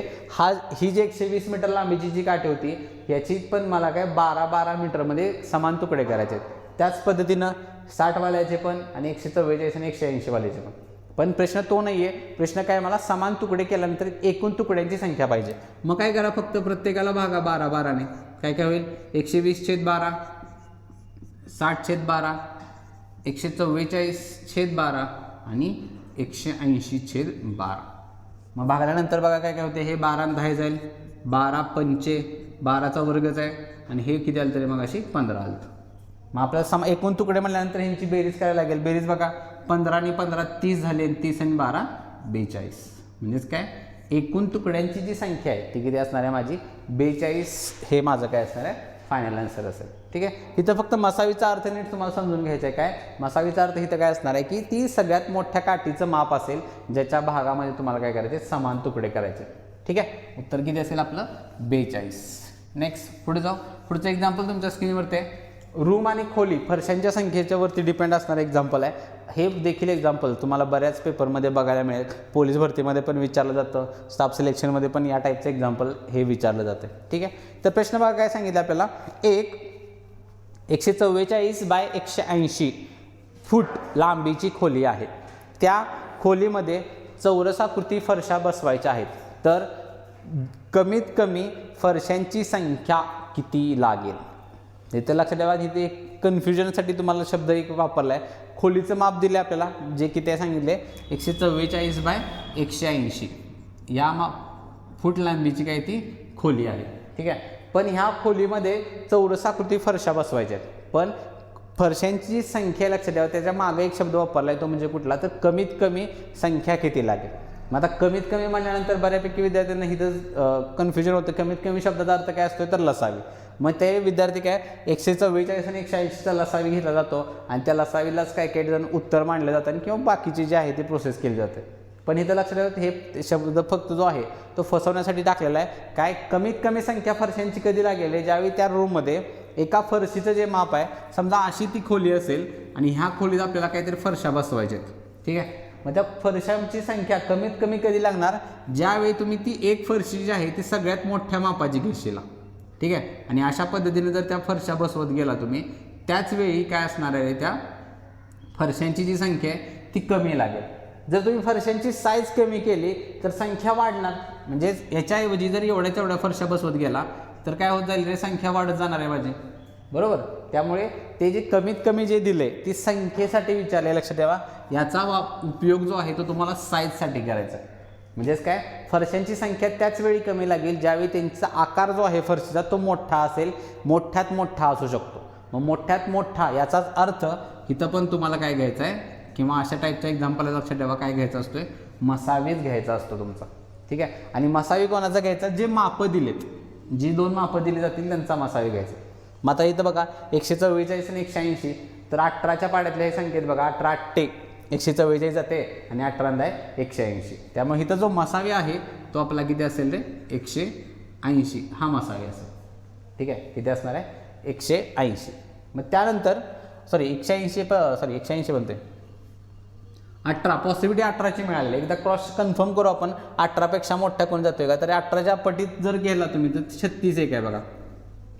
ही जी 120 मीटर लांबीची जी काठी होती याची पण मला काय 12 मीटरमध्ये समान तुकडे करायचे. त्याच पद्धतीनं 60 वाल्याचे पण आणि 144 आणि 180 वाल्याचे पण. पण प्रश्न तो नाही आहे. प्रश्न काय, मला समान तुकडे केल्यानंतर एकूण तुकड्यांची संख्या पाहिजे. मग काय करा, फक्त प्रत्येकाला भागा 12 ने. काय काय होईल, 120/12, 60/12, 144/12 आणि 180/12. मग भागल्यानंतर बघा काय काय होते, हे 12 आणि 10 जाईल, 12 पंचे 12चा वर्गच आहे आणि हे किती आलं तरी मग अशी 15 आलं. मग आपल्याला एकूण तुकडे म्हटल्यानंतर ह्यांची बेरीज करायला लागेल. बेरीज बघा, 15 आणि 15 30 झाले आणि 30 आणि 12 42. म्हणजेच काय, एकूण तुकड्यांची जी संख्या आहे ती किती असणार आहे माझी 42. हे माझं काय असणार आहे, फायनल आन्सर असेल. ठीक आहे. इथं फक्त मसावीचा अर्थ नीट तुम्हाला समजून घ्यायचा आहे. काय मसावीचा अर्थ इथं काय असणार आहे, की ती सगळ्यात मोठ्या काठीचं माप असेल ज्याच्या भागामध्ये तुम्हाला काय करायचे, समान तुकडे करायचे. ठीक आहे. उत्तर किती असेल आपलं 42. नेक्स्ट पुढे जाऊ. पुढचं एक्झाम्पल तुमच्या स्क्रीनवरती आहे. रूम आणि खोली फरशांच्या संख्येच्या वरती डिपेंड असणारं एक्झाम्पल आहे. हे देखील एक्झाम्पल तुम्हाला बऱ्याच पेपरमध्ये बघायला मिळेल. पोलीस भरतीमध्ये पण विचारलं जातं, स्टाफ सिलेक्शनमध्ये पण या टाईपचं एक्झाम्पल हे विचारलं जातं. ठीक आहे. तर प्रश्न बघा काय सांगितलं आपल्याला, 144/180 फूट लांबीची खोली आहे. त्या खोलीमध्ये चौरसाकृती फरशा बसवायच्या आहेत. तर कमीत कमी फरशांची संख्या किती लागेल. इथं लक्षात ठेवा, इथे एक कन्फ्युजनसाठी तुम्हाला शब्द एक वापरला आहे. खोलीचं माप दिले आपल्याला, जे किती आहे सांगितले 144/180 या फूट लांबीची काय ती खोली आहे. ठीक आहे. पण ह्या खोलीमध्ये चौरसाकृती फरशा बसवायच्या आहेत. पण फरशांची जी संख्या लक्षात ठेवा, त्याच्या मागे एक शब्द वापरला आहे, तो म्हणजे कुठला, तर कमीत कमी संख्या किती लागेल. मग आता कमीत कमी म्हणल्यानंतर बऱ्यापैकी विद्यार्थ्यांना इथं कन्फ्युजन होतं. कमीत कमी शब्दाचा अर्थ काय असतो, तर लसावी. मग ते विद्यार्थी काय 144 आणि 180चा लसावी घेतला जातो आणि त्या लसावीलाच काय काही जण उत्तर मांडलं जातं आणि किंवा बाकीची जे आहे ते प्रोसेस केली जाते. पण इथं लक्षात ठेवा, हे शब्द फक्त जो आहे तो फसवण्यासाठी टाकलेला आहे. काय कमीत कमी संख्या फरशांची कधी लागेल, ज्यावेळी त्या रूममध्ये एका फरशीचं जे माप आहे, समजा अशी ती खोली असेल आणि ह्या खोलीत आपल्याला काहीतरी फरशा बसवायच्या आहेत. ठीक आहे. मग त्या फरशांची संख्या कमीत कमी कधी लागणार, ज्यावेळी तुम्ही ती एक फरशी जी आहे ती सगळ्यात मोठ्या मापाची घेशील. ठीक आहे. आणि अशा पद्धतीने जर त्या फरशा बसवत गेला तुम्ही, त्याच वेळी काय असणार आहे, त्या फरशांची जी संख्या आहे ती कमी लागेल. जर तुम्ही फरशांची साईज कमी केली तर संख्या वाढणार. म्हणजे याच्याऐवजी जर एवढ्या तेवढ्या फरशा बसवत गेला तर काय होत जाईल रे, संख्या वाढत जाणार आहे माझी, बरोबर. त्यामुळे ते जे कमीत कमी जे दिले ती संख्येसाठी विचारले, लक्षात ठेवा. याचा उपयोग जो आहे तो तुम्हाला साईजसाठी करायचा आहे. म्हणजेच काय, फरशांची संख्या त्याच वेळी कमी लागेल ज्यावेळी त्यांचा आकार जो आहे फरशीचा तो मोठा असेल, मोठ्यात मोठा असू शकतो. मग मोठ्यात मोठा याचाच अर्थ इथं पण तुम्हाला काय घ्यायचं आहे, किंवा अशा टाईपच्या एक्झाम्पल लक्षात ठेवा काय घ्यायचा असतोय, मसावीच घ्यायचा असतो तुमचा. ठीक आहे. आणि मसावी कोणाचा घ्यायचा, जे मापं दिलेत, जी 2 मापं दिली जातील त्यांचा मसावी घ्यायचा. मग आता इथं बघा 144 आणि 180, तर 18च्या पाड्यातल्या हे संकेत बघा, 18 8 144 जाते आणि 18 आहे 180. त्यामुळे इथं जो मसावी आहे तो आपला किती असेल रे, 180 हा मसावी असेल. ठीक आहे. किती असणार आहे, 180. मग त्यानंतर 180 बनते 18, पॉसिबिलिटी 18ची मिळाली. एकदा क्रॉस कन्फर्म करू आपण, 18पेक्षा मोठ्या कोण जातोय का, तर 18च्या पटीत जर गेला तुम्ही तर 36 एक आहे बघा.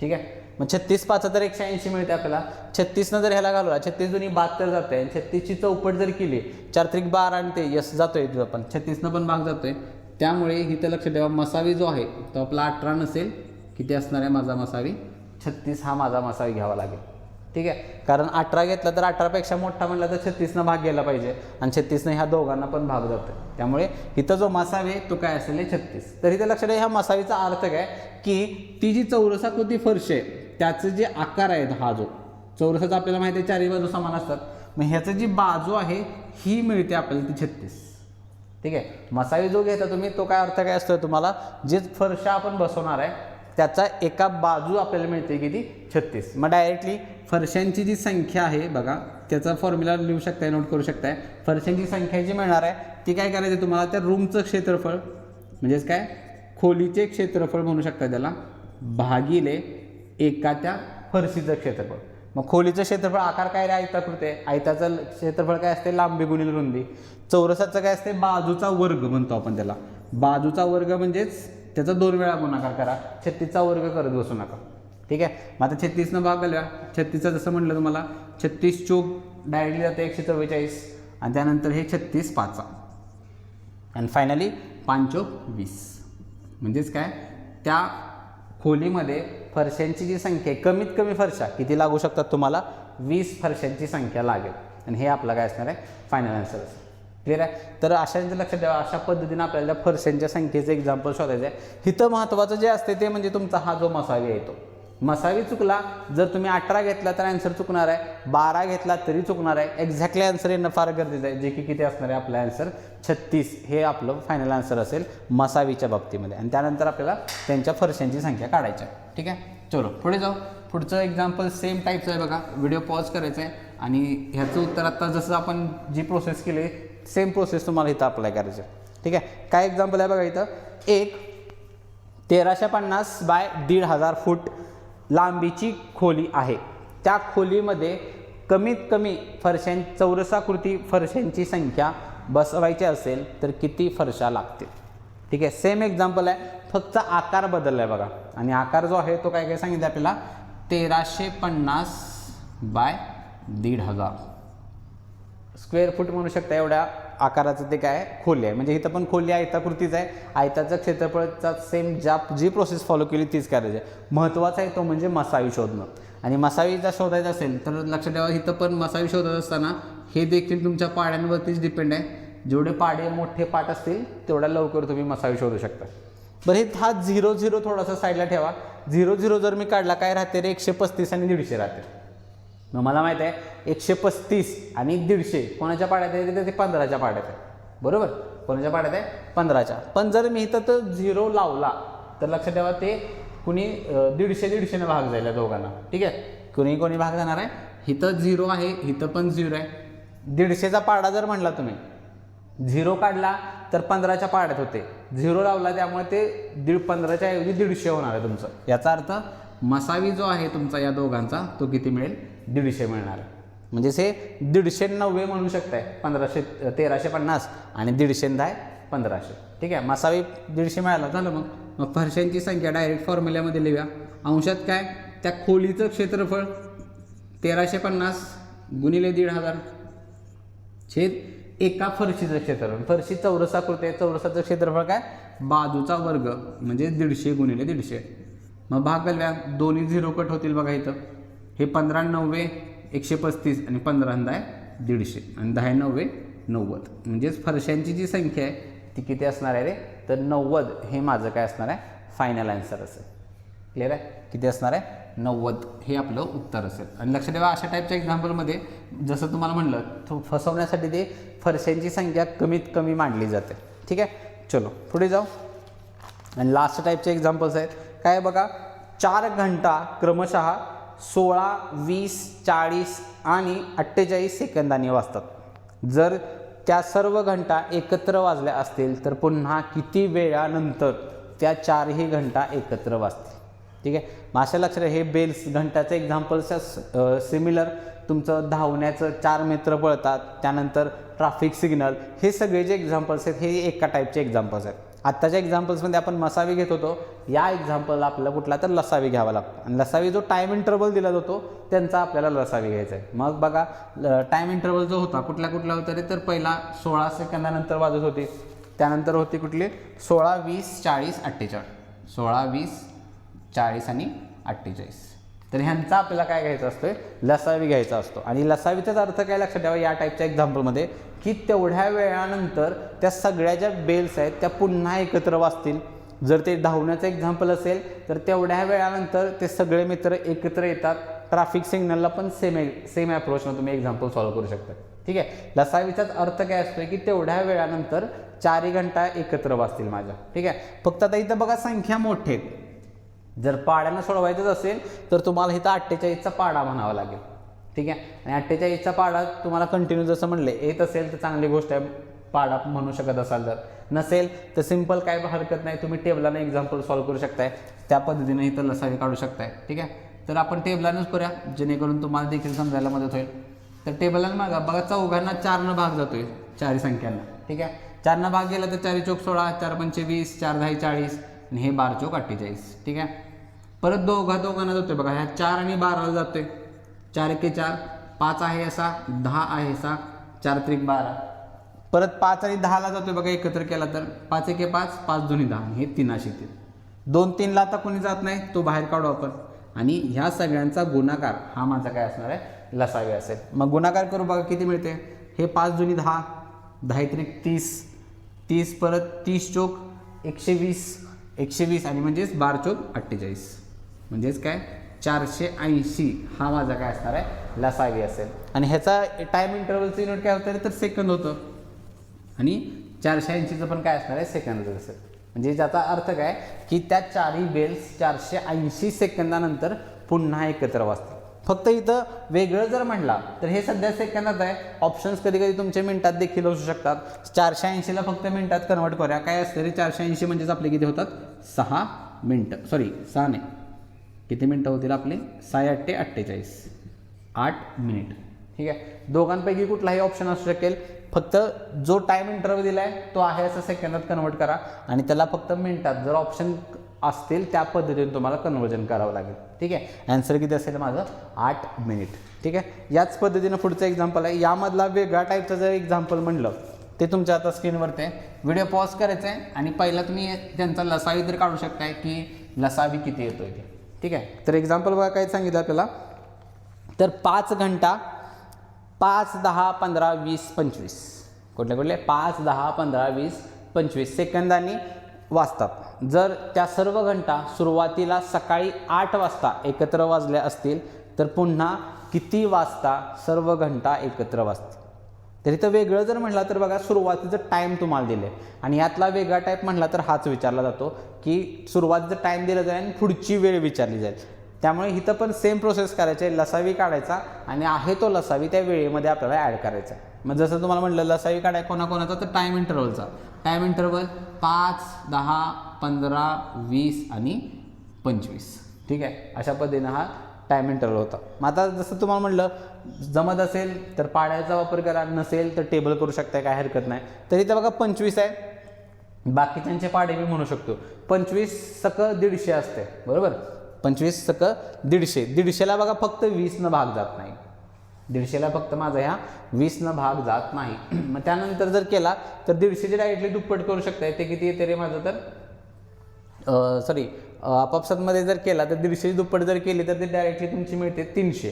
ठीक आहे. मग 36 5 तर 180 मिळते आपल्याला. 36 जर ह्याला घालवला, 36 दोन्ही 72 जाते आणि 36ची चौपट जर केली, 4 त्रिक 12 आणि ते यस जातोय तिथं पण 36 पण भाग जातोय. त्यामुळे इथं लक्ष ठेवा, मसावी जो आहे तो आपला 18 नसेल, किती असणार आहे माझा मसावी, 36 हा माझा मसावी घ्यावा लागेल. ठीक आहे. कारण 18 घेतला तर 18पेक्षा मोठा म्हणला तर 36 भाग गेला पाहिजे आणि 36 ह्या दोघांना पण भाग जातो. त्यामुळे इथं जो मसावी तो काय असेल 36. तर इथं लक्षात ह्या मसावीचा अर्थ काय, की ती जी चौरसाकृती फरश आहे त्याचे जे आकार आहेत, हा जो चौरसाचा आपल्याला माहिती आहे चारही बाजू समान असतात, मग ह्याचं जी बाजू आहे ही मिळते आपल्याला ती 36. ठीक आहे. मसावी जो घेता तुम्ही तो काय अर्थ काय असतो तुम्हाला, जे फरशा आपण बसवणार आहे त्याचा एका बाजू आपल्याला मिळते किती, 36. मग डायरेक्टली फरशांची जी संख्या आहे बघा, त्याचा फॉर्म्युला लिहू शकताय, नोट करू शकताय. फरशांची संख्या जी मिळणार आहे ती काय करायची तुम्हाला, त्या रूमचं क्षेत्रफळ म्हणजेच काय, खोलीचे क्षेत्रफळ म्हणू शकता त्याला, भागिले एका त्या फरशीचं क्षेत्रफळ. मग खोलीचं क्षेत्रफळ आकार काय रे, आयताकृती आहे, आयताचं क्षेत्रफळ काय असते, लांबी गुणिले रुंदी. चौरसाचं काय असते, बाजूचा वर्ग म्हणतो आपण त्याला. बाजूचा वर्ग म्हणजेच त्याचा 2 वेळा गुणाकार करा, 36चा वर्ग करत बसू नका. ठीक आहे. मग आता 36 भाग घालूया. 36 जसं म्हटलं तुम्हाला, 36 चोक डायरेक्टली जाते 144 आणि त्यानंतर हे 36 5 आणि फायनली 5 चोक 20. म्हणजेच काय, त्या खोलीमध्ये फरशांची जी संख्या आहे, कमीत कमी फरशा किती लागू शकतात तुम्हाला, 20 फरशांची संख्या लागेल. आणि हे आपला काय असणार आहे, फायनल आन्सर असेल. क्लिअर आहे. तर अशांचं लक्षात ठेवा, अशा पद्धतीने आपल्याला फरशांच्या संख्येचं एक्झाम्पल शोधायचं आहे. इथं महत्त्वाचं जे असते ते म्हणजे तुमचा हा जो मसावी आहे तो मसावी चुकला, जर तुम्ही 18 घेतला तर आन्सर चुकणार आहे, 12 घेतला तरी चुकणार आहे. एक्झॅक्टली आन्सर येणं फार गरजेचं आहे, जे की किती असणार आहे आपलं आन्सर 36. हे आपलं फायनल आन्सर असेल मसावीच्या बाबतीमध्ये. आणि त्यानंतर आपल्याला त्यांच्या फरशांची संख्या काढायची आहे. ठीक आहे. चलो पुढे जाऊ. पुढचं एक्झाम्पल सेम टाईपचं आहे बघा. व्हिडिओ पॉज करायचं आहे आणि ह्याचं उत्तर आत्ता जसं आपण जी प्रोसेस केली सेम प्रोसेस तुम्हाला इथं अप्लाय करायचं आहे. ठीक आहे. काय एक्झाम्पल आहे बघा, इथं एक 1350 बाय 1500 फूट लांबीची खोली आहे. त्या खोलीमध्ये कमीत कमी चौरसाकृती फरशांची संख्या बसवायची असेल तर किती फरशा लागतील. ठीक आहे. सेम एक्झाम्पल आहे, फक्त आकार बदलला आहे बघा. आणि आकार जो आहे तो काय काय सांगितलं आपल्याला, 1350 बाय 1500 स्क्वेअर फूट म्हणू शकता. एवढ्या आकाराचं ते काय खोली आहे. म्हणजे इथं पण खोली आयताकृतीच आहे. आयताचं क्षेत्रफळचा सेम जी प्रोसेस फॉलो केली तीच करायची आहे. महत्त्वाचा आहे तो म्हणजे मसावी शोधणं. आणि मसावी जर शोधायचं असेल तर लक्षात ठेवा, इथं पण मसावी शोधत असताना हे देखील तुमच्या पाड्यांवरतीच डिपेंड आहे. जेवढे पाडे मोठे पाट असतील तेवढ्या लवकर तुम्ही मसावी शोधू शकता. बरं, हा 0 0 थोडासा साईडला ठेवा. 0 0 जर मी काढला काय राहते रे, 135 आणि 150 राहते. मग मला माहिती आहे 135 आणि 150 कोणाच्या पाड्यात आहे, ते 15च्या पाड्यात आहे. बरोबर, कोणाच्या पाड्यात आहे, 15च्या. पण जर मी इथं तर 0 लावला तर लक्षात ठेवा ते कुणी 150 भाग जाईल दोघांना. ठीक आहे. कोणी भाग जाणार आहे, इथं 0 आहे, इथं पण 0 आहे. 150चा पाडा जर म्हणला तुम्ही, 0 काढला तर 15च्या पाड्यात होते, 0 लावला त्यामुळे ते 15च्या ऐवजी 150 होणार आहे तुमचं. याचा अर्थ मसावी जो आहे तुमचा या दोघांचा तो किती मिळेल, 150 मिळणार आहे. म्हणजेच हे 150-90 म्हणू शकताय. 1350 आणि 150 1500. ठीक आहे. मसावी 150 मिळाला झालं. मग फरशांची संख्या डायरेक्ट फॉर्म्युल्यामध्ये लिहूया. अंशात काय, त्या खोलीचं क्षेत्रफळ 1350 गुणिले 1500 छेद एका फरशीचं क्षेत्रफळ. फरशी चौरसाकृती आहे, चौरसाचं क्षेत्रफळ काय, बाजूचा वर्ग म्हणजे 150 गुणिले 150. मग भाग घालूया, दोन्ही 0 कट होतील बघा इथं. हे 15×9 135 आणि 15 आहे 150 आणि 10×9 90. म्हणजेच फरशांची जी संख्या आहे ती किती असणार आहे रे, तर 90 हे माझं काय असणार आहे, फायनल आन्सर असेल. क्लिअर आहे, किती असणार आहे, 90 हे आपलं उत्तर असेल. आणि लक्षात ठेवा, अशा टाईपच्या एक्झाम्पलमध्ये जसं तुम्हाला म्हणलं फसवण्यासाठी ते फरशांची संख्या कमीत कमी मांडली जाते. ठीक आहे, चलो पुढे जाऊ. आणि लास्ट टाईपचे एक्झाम्पल्स आहेत काय बघा, 4 घंटा क्रमशः 16, 20, 40 आणि 48 सेकंदांनी वाजतात. जर त्या सर्व घंटा एकत्र वाजल्या असतील तर पुन्हा किती वेळानंतर त्या 4ही घंटा एकत्र वाजतील. ठीक आहे, मग अशा लक्षात हे बेल्स घंटाचं एक्झाम्पल्सच्या सिमिलर तुमचं धावण्याचं 4 मित्र पळतात, त्यानंतर ट्रॅफिक सिग्नल, हे सगळे जे एक्झाम्पल्स आहेत हे एका टाईपचे एक्झाम्पल्स आहेत. आत्ताच्या एक्झाम्पल्समध्ये आपण मसावी घेत होतो, या एक्झाम्पलला आपल्याला कुठला तर लसावी घ्यावा लागतो. आणि लसावी जो टाईम इंटरवल दिला जातो त्यांचा आपल्याला लसावी घ्यायचा आहे. मग बघा टाईम इंटरवल जो होता कुठला होता रे, तर पहिला 16 सेकंदानंतर वाजत होती, त्यानंतर होती कुठली 16, 20, 40, 48, 16, 20, 40 आणि 48. तर ह्यांचा आपल्याला काय घ्यायचा असतो, लसावी घ्यायचा असतो. आणि लसावीचाच अर्थ काय लक्षात ठेवा या टाईपच्या एक्झाम्पलमध्ये, की तेवढ्या वेळानंतर त्या सगळ्या ज्या बेल्स आहेत त्या पुन्हा एकत्र वाजतील. जर ते धावण्याचं एक्झाम्पल असेल तर तेवढ्या वेळानंतर ते सगळे मित्र एकत्र येतात. ट्रॅफिक सिग्नलला पण सेम अप्रोचनं तुम्ही एक्झाम्पल सॉल्व्ह करू शकता. ठीक आहे, लसावीचाच अर्थ काय असतो की तेवढ्या वेळानंतर 4ही घंटा एकत्र वाजतील माझ्या. ठीक आहे, फक्त आता इथं बघा संख्या मोठे आहेत. जर पाड्यानं सोडवायचंच असेल तर तुम्हाला इथं 48चा पाडा म्हणावा लागेल. ठीक आहे, आणि 48चा पाडा तुम्हाला कंटिन्यू जसं म्हणले येत असेल तर चांगली गोष्ट आहे, पाडा म्हणू शकत असाल. तर नसेल तर सिम्पल काय हरकत नाही, तुम्ही टेबलानं एक्झाम्पल सॉल्व्ह करू शकताय, त्या पद्धतीने इथं लसावी काढू शकताय. ठीक आहे, तर आपण टेबलानंच करूया जेणेकरून तुम्हाला देखील समजायला मदत होईल. तर टेबलानं बघा 4घांना 4 भाग जातोय 4 संख्यांना. ठीक आहे, 4 भाग गेला तर 4 चौक 16, 4 पंचे 20, 4 10 40 आणि हे 12 चौक 48. ठीक आहे, परत दोघांना जातोय बघा, ह्या 4 आणि 12ला जातोय, 4 एके 4, 5 आहे असा, 10 आहे असा, 4 त्रिक 12. परत 5 आणि 10ला जातोय बघा एकत्र केला तर 5 एके 5, 5 दोन्ही 10, हे 3 असे येतील. 2 3ला आता कोणी जात नाही, तो बाहेर काढू आपण. आणि ह्या सगळ्यांचा गुणाकार हा माझा काय असणार आहे, लसावी असेल. मग गुणाकार करू बघा किती मिळते, हे 5 दोन्ही 10, 10 त्रिक 30, 30 परत 30 चौक 120 आणि म्हणजेच 12 चौक 48, म्हणजेच काय 480 हा माझा काय असणार आहे, लसावी असेल. आणि ह्याचा टाईम इंटरवलचं युनिट काय होतं तर सेकंद होतं, आणि 480चं पण काय असणार आहे, सेकंदच असेल. म्हणजे ज्याचा अर्थ काय की त्या 4ही बेल्स 480 सेकंदानंतर पुन्हा एकत्र वाजतात. फक्त इथं वेगळं जर म्हटला तर हे सध्या सेकंदात आहे, ऑप्शन्स कधी कधी तुमच्या मिनिटात देखील असू शकतात. 480ला फक्त मिनिटात कन्वर्ट करूया, काय असतं रे 480 म्हणजेच आपले किती होतात, 6 मिनटं, सॉरी 6 नाही, किती मिनटं होतील आपले, 6 8 48, 8 मिनिट. ठीक आहे, दोघांपैकी कुठलाही ऑप्शन असू शकेल, फक्त जो टाईम इंटरव्ह्यू दिला आहे तो आहे असं सेकंदात कन्वर्ट करा आणि त्याला फक्त मिनिटात जर ऑप्शन असतील त्या पद्धतीने तुम्हाला कन्वर्जन करावं लागेल. ठीक आहे, ॲन्सर किती असेल माझं, 8 मिनिट. ठीक आहे, याच पद्धतीनं पुढचं एक्झाम्पल आहे. यामधला वेगळ्या टाईपचं जर एक्झाम्पल म्हणलं ते तुमच्या आता स्क्रीनवरती आहे. व्हिडिओ पॉज करायचा आहे आणि पहिला तुम्ही त्यांचा लसावी तर काढू शकताय की लसावी किती येतोय ते. ठीक आहे, तर एक्झाम्पल बघा काय सांगितलं आपल्याला, तर 5 घंटा 5 10 15 20 25 कुठले 5 10 15 20 25 सेकंदांनी वाजतात. जर त्या सर्व घंटा सुरुवातीला सकाळी 8 वाजता एकत्र वाजल्या असतील तर पुन्हा किती वाजता सर्व घंटा एकत्र वाजतील. तर इथं वेगळं जर म्हटलं तर बघा सुरुवातीचं टाईम तुम्हाला दिले आणि यातला वेगळा टाईप म्हटला तर हाच विचारला जातो की सुरुवातीचं टाईम दिलं जाईल आणि पुढची वेळ विचारली जाईल. त्यामुळे इथं पण सेम प्रोसेस करायची, लसावी काढायचा आणि आहे तो लसावी त्या वेळेमध्ये आपल्याला ॲड करायचा. मग जसं तुम्हाला म्हटलं लसावी काढाय कोणाकोणाचा तर टाईम इंटरवलचा, टाईम इंटरवल 5 10 15 20 आणि 25. ठीक आहे, अशा पद्धतीनं हा टाईम इंटरवल होता. मग आता जसं तुम्हाला म्हटलं जमत असेल तर पाड्याचा वापर करा, नसेल तर टेबल करू शकताय, काय हरकत नाही. तर इथं बघा 25 आहे, बाकीच्यांचे पाडे मी म्हणू शकतो 25 सक 150 असते, बरोबर. 25 सक 150, 150ला बघा फक्त 20 भाग जात नाही, 150ला फक्त माझा ह्या 20 भाग जात नाही. मग त्यानंतर जर केला तर 150चे डायरेक्टली दुप्पट करू शकताय, ते किती येते रे माझं तर सॉरी आपापसातमध्ये जर केला तर 150 दुप्पट जर केली तर ते डायरेक्टली तुमची मिळते 300.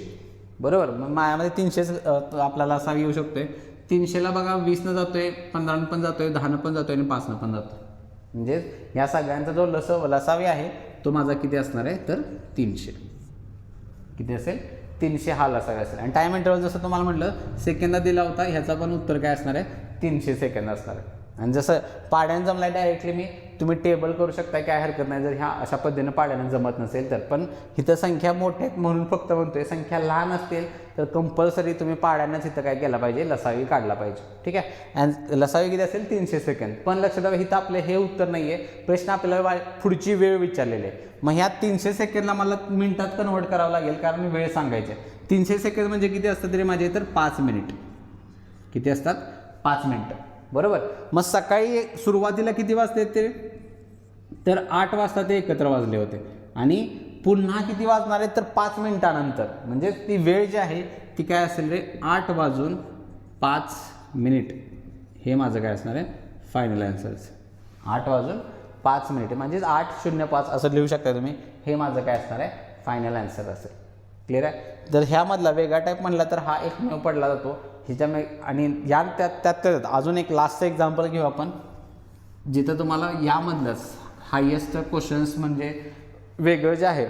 बरोबर, मग माझ्यामध्ये 300 आपल्याला लसावी येऊ शकतोय. 300ला बघा 20 जातोय, 15 पण जातोय, 10 पण जातोय आणि 5 पण जातोय. म्हणजे या सगळ्यांचा जो लसावी आहे तो माझा किती असणार आहे तर 300. किती असेल 300 हा लसावी असेल. आणि टाईम इंटरव्हल जसं तुम्हाला म्हटलं सेकंदात दिला होता, ह्याचा पण उत्तर काय असणार आहे 300 सेकंद असणार आहे. आणि जसं पाड्यानं जमलाय डायरेक्टली मी तुम्ही टेबल करू शकता, काय हरकत नाही जर ह्या अशा पद्धतीनं पाड्यानं जमत नसेल तर. पण इथं संख्या मोठ्या आहेत म्हणून फक्त म्हणतोय, संख्या लहान असतील तर कंपल्सरी तुम्ही पाड्यानंच इथं काय केला पाहिजे लसावी काढला पाहिजे. ठीक आहे, आणि लसावी किती असेल 300 सेकंद. पण लक्षात ठेवा इथं आपलं हे उत्तर नाही आहे, प्रश्न आपल्याला पुढची वेळ विचारलेली आहे. मग ह्या 300 सेकंदला मला मिनिटात कन्वर्ट करावं लागेल कारण वेळ सांगायची आहे. 300 सेकंद म्हणजे किती असतं तरी माझे तर 5 मिनिट. किती असतात 5 मिनिटं. बरोबर, मग सकाळी सुरुवातीला किती वाजले ते तर 8 वाजता ते एकत्र वाजले होते आणि पुन्हा किती वाजणार आहे तर 5 मिनिटानंतर. म्हणजे ती वेळ जी आहे ती काय असेल रे 8 वाजून 5 मिनिट. हे माझं काय असणार आहे फायनल आन्सर्स. 8 वाजून 5 मिनिट म्हणजेच 8:05 असं लिहू शकता तुम्ही. हे माझं काय असणार आहे फायनल आन्सर असेल. क्लिअर आहे. तर ह्यामधला वेगळा टाईप म्हणला तर हा एकमेव पडला जातो ह्याच्यामुळे. आणि या त्यात अजून एक लास्टचं एक्झाम्पल घेऊ आपण, जिथं तुम्हाला यामधलंच हायेस्ट क्वेश्चन्स म्हणजे वेगळं जे आहे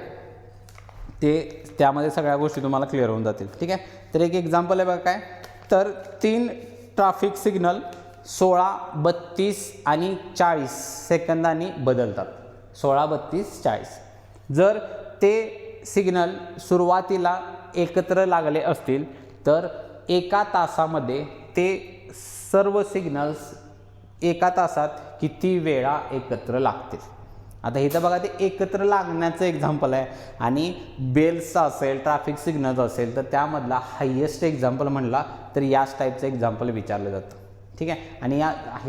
ते त्यामध्ये सगळ्या गोष्टी तुम्हाला क्लिअर होऊन जातील. ठीक आहे, तर एक एक्झाम्पल आहे बघा काय तर 3 ट्रॅफिक सिग्नल 16, 32 आणि 40 सेकंदांनी बदलतात. 16, 32, 40. जर ते सिग्नल सुरुवातीला एकत्र लागले असतील तर एका तासामध्ये ते सर्व सिग्नल्स एका तासात किती वेळा एकत्र लागतील. आता इथं बघा ते एकत्र लागण्याचं एक्झाम्पल आहे आणि बेल्सचा असेल ट्रॅफिक सिग्नल्स असेल तर त्यामधला हायेस्ट एक्झाम्पल म्हणला तर याच टाईपचं एक्झाम्पल विचारलं जातं. ठीक आहे, आणि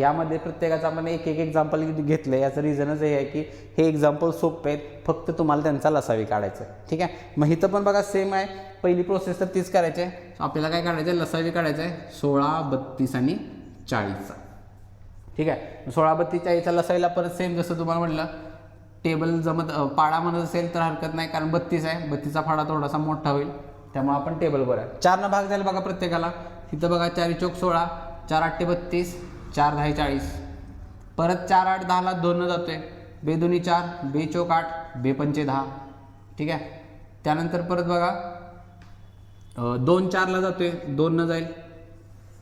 यामध्ये प्रत्येकाचं आपण एक एक्झाम्पल घेतलं. याचं रिझनच हे आहे की हे एक्झाम्पल सोपे आहेत, फक्त तुम्हाला त्यांचा लसावी काढायचं आहे. ठीक आहे, मग इथं पण बघा सेम आहे. पहिली प्रोसेस तर तीच करायची आहे. आपल्याला काय काढायचं आहे लसावी काढायचं आहे 16, 32 आणि 40चा. ठीक आहे, 16, 32, 40चा लसावीला परत सेम जसं तुम्हाला म्हटलं टेबल जमत पाडा म्हणत असेल तर हरकत नाही कारण 32 आहे. 32चा फाडा थोडासा मोठा होईल त्यामुळे आपण टेबल बरं 4 भाग झाले बघा प्रत्येकाला. तिथं बघा 4 चौक 16, 4 8 32, 4 10 40. परत 4 8 10ला 2 जातोय, बे 2 4, बे चौक 8, बे पंचे 10. ठीक आहे, त्यानंतर परत बघा 2 4ला जातोय, 2 जाईल.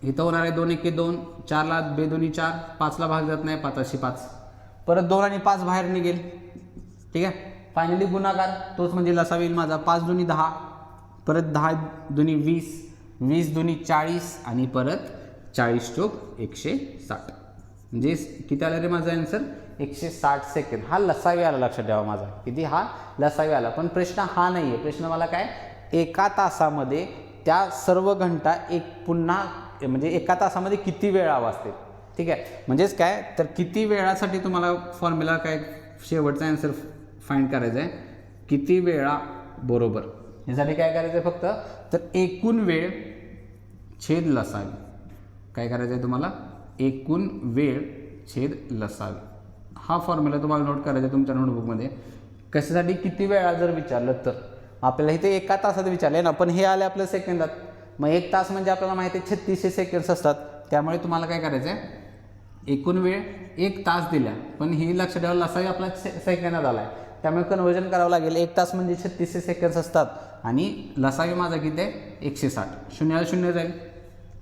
इथं होणार आहे 2 1 2, 4ला बे 2 4, 5ला भाग जात नाही 5 अशी 5. परत 2 आणि 5 बाहेर निघेल. ठीक आहे, फायनली गुणाकार तोच म्हणजे लसावी येईल माझा 5 2 10, परत 10 2 20, 20 2 40 आणि परत 40 चौक 160. म्हणजे किती आलं रे माझा आन्सर 160 सेकंद. हा लसावी आला लक्षात ठेवा माझा. किती हा लसावी आला. पण प्रश्न हा नाही आहे. प्रश्न मला काय एका तासामध्ये त्या सर्व घंटा पुन्हा म्हणजे एका तासामध्ये किती वेळा वाजते. ठीक आहे, म्हणजेच काय तर किती वेळासाठी तुम्हाला फॉर्म्युला काय शेवटचा आन्सर फाइंड करायचा आहे किती वेळा बरोबर. यासाठी काय करायचं आहे फक्त तर एकूण वेळ छेद लसावी. काय करायचं आहे तुम्हाला एकूण वेळ छेद लसावी. हा फॉर्म्युला तुम्हाला नोट करायचा आहे तुमच्या नोटबुकमध्ये. कशासाठी किती वेळा जर विचारलं तर आपल्याला इथे एका तासात विचारलं आहे ना, पण हे आले आपल्या सेकंदात. मग 1 तास म्हणजे आपल्याला माहिती आहे 3600 सेकंड्स असतात. त्यामुळे तुम्हाला काय करायचं आहे एकूण वेळ 1 तास दिल्या पण ही लक्षात ठेवा लसावी आपला सेकंदात आला आहे त्यामुळे कन्वर्जन करावं लागेल. 1 तास म्हणजे 3600 सेकंड्स असतात आणि लसावी माझा किती आहे 160. 0 0 जाईल.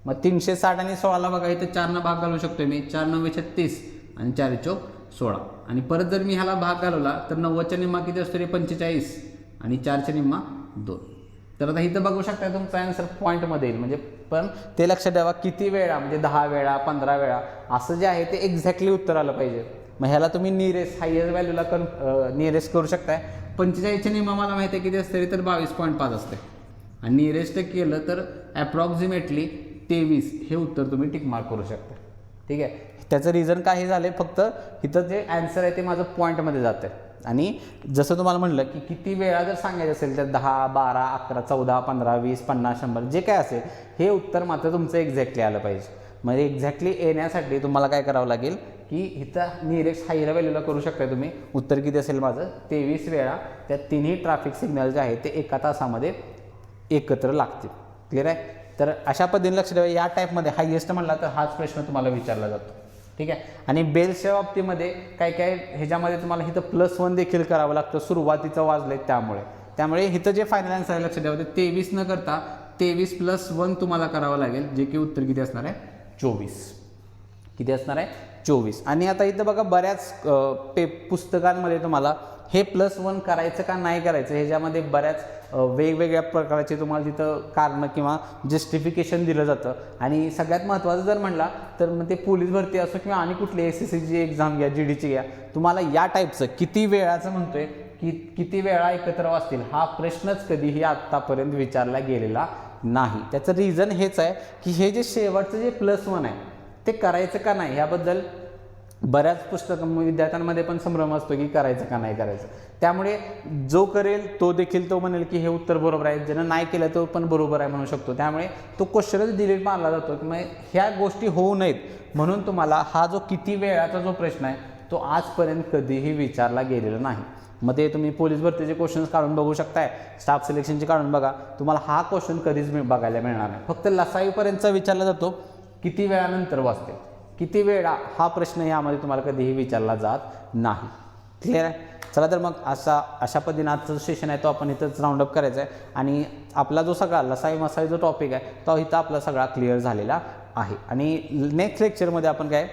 मग 360 आणि 16ला बघा इथं 4 भाग घालू शकतो मी. 4 9 36 आणि 4 चौक 16. आणि परत जर मी ह्याला भाग घालवला तर 90च्या निम्मा किती असतो रे 45 आणि 4च्या निम्मा 2. तर आता इथं बघू शकता तुमचा आन्सर पॉईंटमध्ये येईल. म्हणजे पण ते लक्षात ठेवा किती वेळा म्हणजे 10 वेळा 15 वेळा असं जे आहे ते एक्झॅक्टली उत्तर आलं पाहिजे. मग ह्याला तुम्ही नियरेस्ट हायेस्ट व्हॅल्यूला नियरेस्ट करू शकताय. 45च्या निम्मा मला माहिती आहे किती असते तर 22.5 असते आणि नियरेस्ट केलं तर ॲप्रॉक्सिमेटली 23 हे उत्तर तुम्ही टिक मार्क करू शकता. ठीक आहे, त्याचं रिझन काही झालं फक्त इथं जे आन्सर आहे ते माझं पॉईंटमध्ये जातं आहे. आणि जसं तुम्हाला म्हटलं की किती वेळा जर सांगायचं असेल तर 10 12 11 14 15 20 50 100 जे काय असेल हे उत्तर मात्र तुमचं एक्झॅक्टली आलं पाहिजे. म्हणजे एक्झॅक्टली येण्यासाठी तुम्हाला काय करावं लागेल की इथं निरेक्स हायर व्हॅल्यूला करू शकता तुम्ही. उत्तर किती असेल माझं 23 वेळा त्या तिन्ही ट्रॅफिक सिग्नल जे आहे ते एका तासामध्ये एकत्र लागतील. क्लिअर आहे. तर अशा पद्धतीने लक्ष ठेवा. या टाईपमध्ये हायेस्ट म्हणला तर हाच प्रश्न तुम्हाला विचारला जातो. ठीक आहे. आणि बेल्सच्या बाबतीमध्ये काय काय ह्याच्यामध्ये तुम्हाला इथं +1 देखील करावं लागतं सुरुवातीचं वाजले त्यामुळे इथं जे फायनल आन्सर आहे लक्ष ठेवा 23 न करता 23 + 1 तुम्हाला करावं लागेल, जे की उत्तर किती असणार आहे 24. किती असणार आहे 24. आणि आता इथं बघा बऱ्याच पुस्तकांमध्ये तुम्हाला हे +1 करायचं का नाही करायचं ह्याच्यामध्ये बऱ्याच वेगवेगळ्या प्रकारचे तुम्हाला तिथं कारणं किंवा जस्टिफिकेशन दिलं जातं. आणि सगळ्यात महत्त्वाचं जर म्हणला तर मग ते पोलीस भरती असो किंवा आणि कुठली SSCची एक्झाम घ्या, GDची घ्या, तुम्हाला या टाईपचं किती वेळाचं म्हणतोय किती वेळा एकत्र वाचतील हा प्रश्नच कधीही आत्तापर्यंत विचारला गेलेला नाही. त्याचं रिझन हेच आहे की हे जे शेवटचं जे +1 आहे ते करायचं का नाही ह्याबद्दल बऱ्याच विद्यार्थ्यांमध्ये पण संभ्रम असतो की करायचं का नाही करायचं. त्यामुळे जो करेल तो देखील तो म्हणेल की हे उत्तर बरोबर आहे, ज्यानं नाही केलं तो पण बरोबर आहे म्हणू शकतो. त्यामुळे तो क्वेश्चनच डिलीट मारला जातो की मग ह्या गोष्टी होऊ नयेत म्हणून तुम्हाला हा जो किती वेळाचा जो प्रश्न आहे तो आजपर्यंत कधीही विचारला गेलेला नाही. मग ते तुम्ही पोलीस भरतीचे क्वेश्चन्स काढून बघू शकताय, स्टाफ सिलेक्शनचे काढून बघा, तुम्हाला हा क्वेश्चन कधीच बघायला मिळणार नाही. फक्त लसाईपर्यंतचा विचारला जातो किती वेळानंतर वाचते, किती वेळा हा प्रश्न यामध्ये तुम्हाला कधीही विचारला जात नाही. क्लिअर आहे. चला तर मग अशा पद्धतीने आजचं सेशन आहे तो आपण इथंच राऊंडअप करायचा आहे. आणि आपला जो सगळा लसाई मसाई जो टॉपिक आहे तो इथं आपला सगळा क्लिअर झालेला आहे. आणि नेक्स्ट लेक्चरमध्ये आपण काय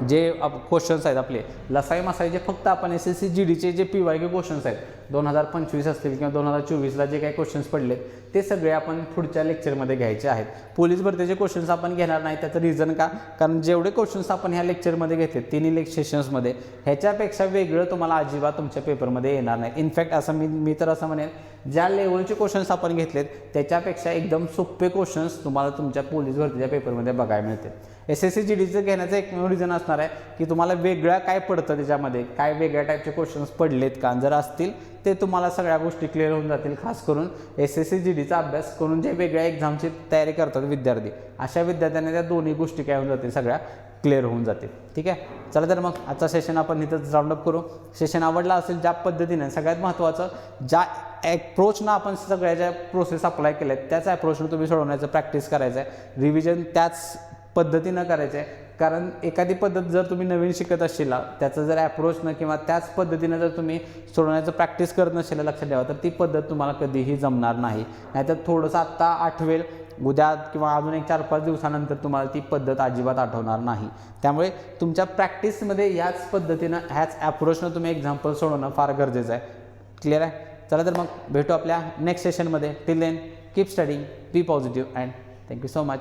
जे क्वेश्चन्स आहेत आपले लसाई मसाईचे फक्त आपण SSC GDचे जे PYQ क्वेश्चन्स आहेत 2025 असतील किंवा 2024ला जे काही क्वेश्चन्स पडलेत ते सगळे आपण पुढच्या लेक्चरमध्ये घ्यायचे आहेत. पोलीस भरतीचे क्वेश्चन्स आपण घेणार नाही. त्याचं रिझन का, कारण जेवढे क्वेश्चन्स आपण ह्या लेक्चरमध्ये घेतले तिन्ही सेशन्समध्ये ह्याच्यापेक्षा वेगळं तुम्हाला अजिबात तुमच्या पेपरमध्ये येणार नाही. इनफॅक्ट असं मी तर असं म्हणेन ज्या लेवलचे क्वेश्चन्स आपण घेतलेत त्याच्यापेक्षा एकदम सोपे क्वेश्चन्स तुम्हाला तुमच्या पोलीस भरतीच्या पेपरमध्ये बघायला मिळते. SSC GDचं घेण्याचं एकमेव रिझन असणार आहे की तुम्हाला वेगळं काय पडतं त्याच्यामध्ये, काय वेगळ्या टाईपचे क्वेश्चन्स पडलेत का, जर असतील ते तुम्हाला सगळ्या गोष्टी क्लिअर होऊन जातील. खास करून SSC GDचा अभ्यास करून जे वेगळ्या एक्झामची तयारी करतात विद्यार्थी अशा विद्यार्थ्यांना त्या दोन्ही गोष्टी काय होऊन जातील सगळ्या क्लिअर होऊन जातील. ठीक आहे. चला तर मग आजचा सेशन आपण इथंच राऊंडअप करू. सेशन आवडला असेल ज्या पद्धतीने सगळ्यात महत्त्वाचं ज्या ॲप्रोचनं आपण सगळ्या ज्या प्रोसेस अप्लाय केल्या आहेत त्याच ॲप्रोचनं तुम्ही सोडवण्याचं प्रॅक्टिस करायचं आहे. रिव्हिजन त्याच पद्धतीनं करायचं आहे. कारण एखादी पद्धत जर तुम्ही नवीन शिकत असशील त्याचं जर ॲप्रोचनं किंवा त्याच पद्धतीनं जर तुम्ही सोडवण्याचं प्रॅक्टिस करत नसेल लक्षात ठेवा तर ती पद्धत तुम्हाला कधीही जमणार नाही. नाहीतर थोडंसं आत्ता आठवेल, उद्या किंवा अजून एक 4-5 दिवसानंतर तुम्हाला ती पद्धत अजिबात आठवणार नाही. त्यामुळे तुमच्या प्रॅक्टिसमध्ये ह्याच पद्धतीनं ह्याच ॲप्रोचनं तुम्ही एक्झाम्पल सोडवणं फार गरजेचं आहे. क्लिअर आहे. चला तर मग भेटू आपल्या नेक्स्ट सेशनमध्ये. Till then keep studying, be positive and thank you so much.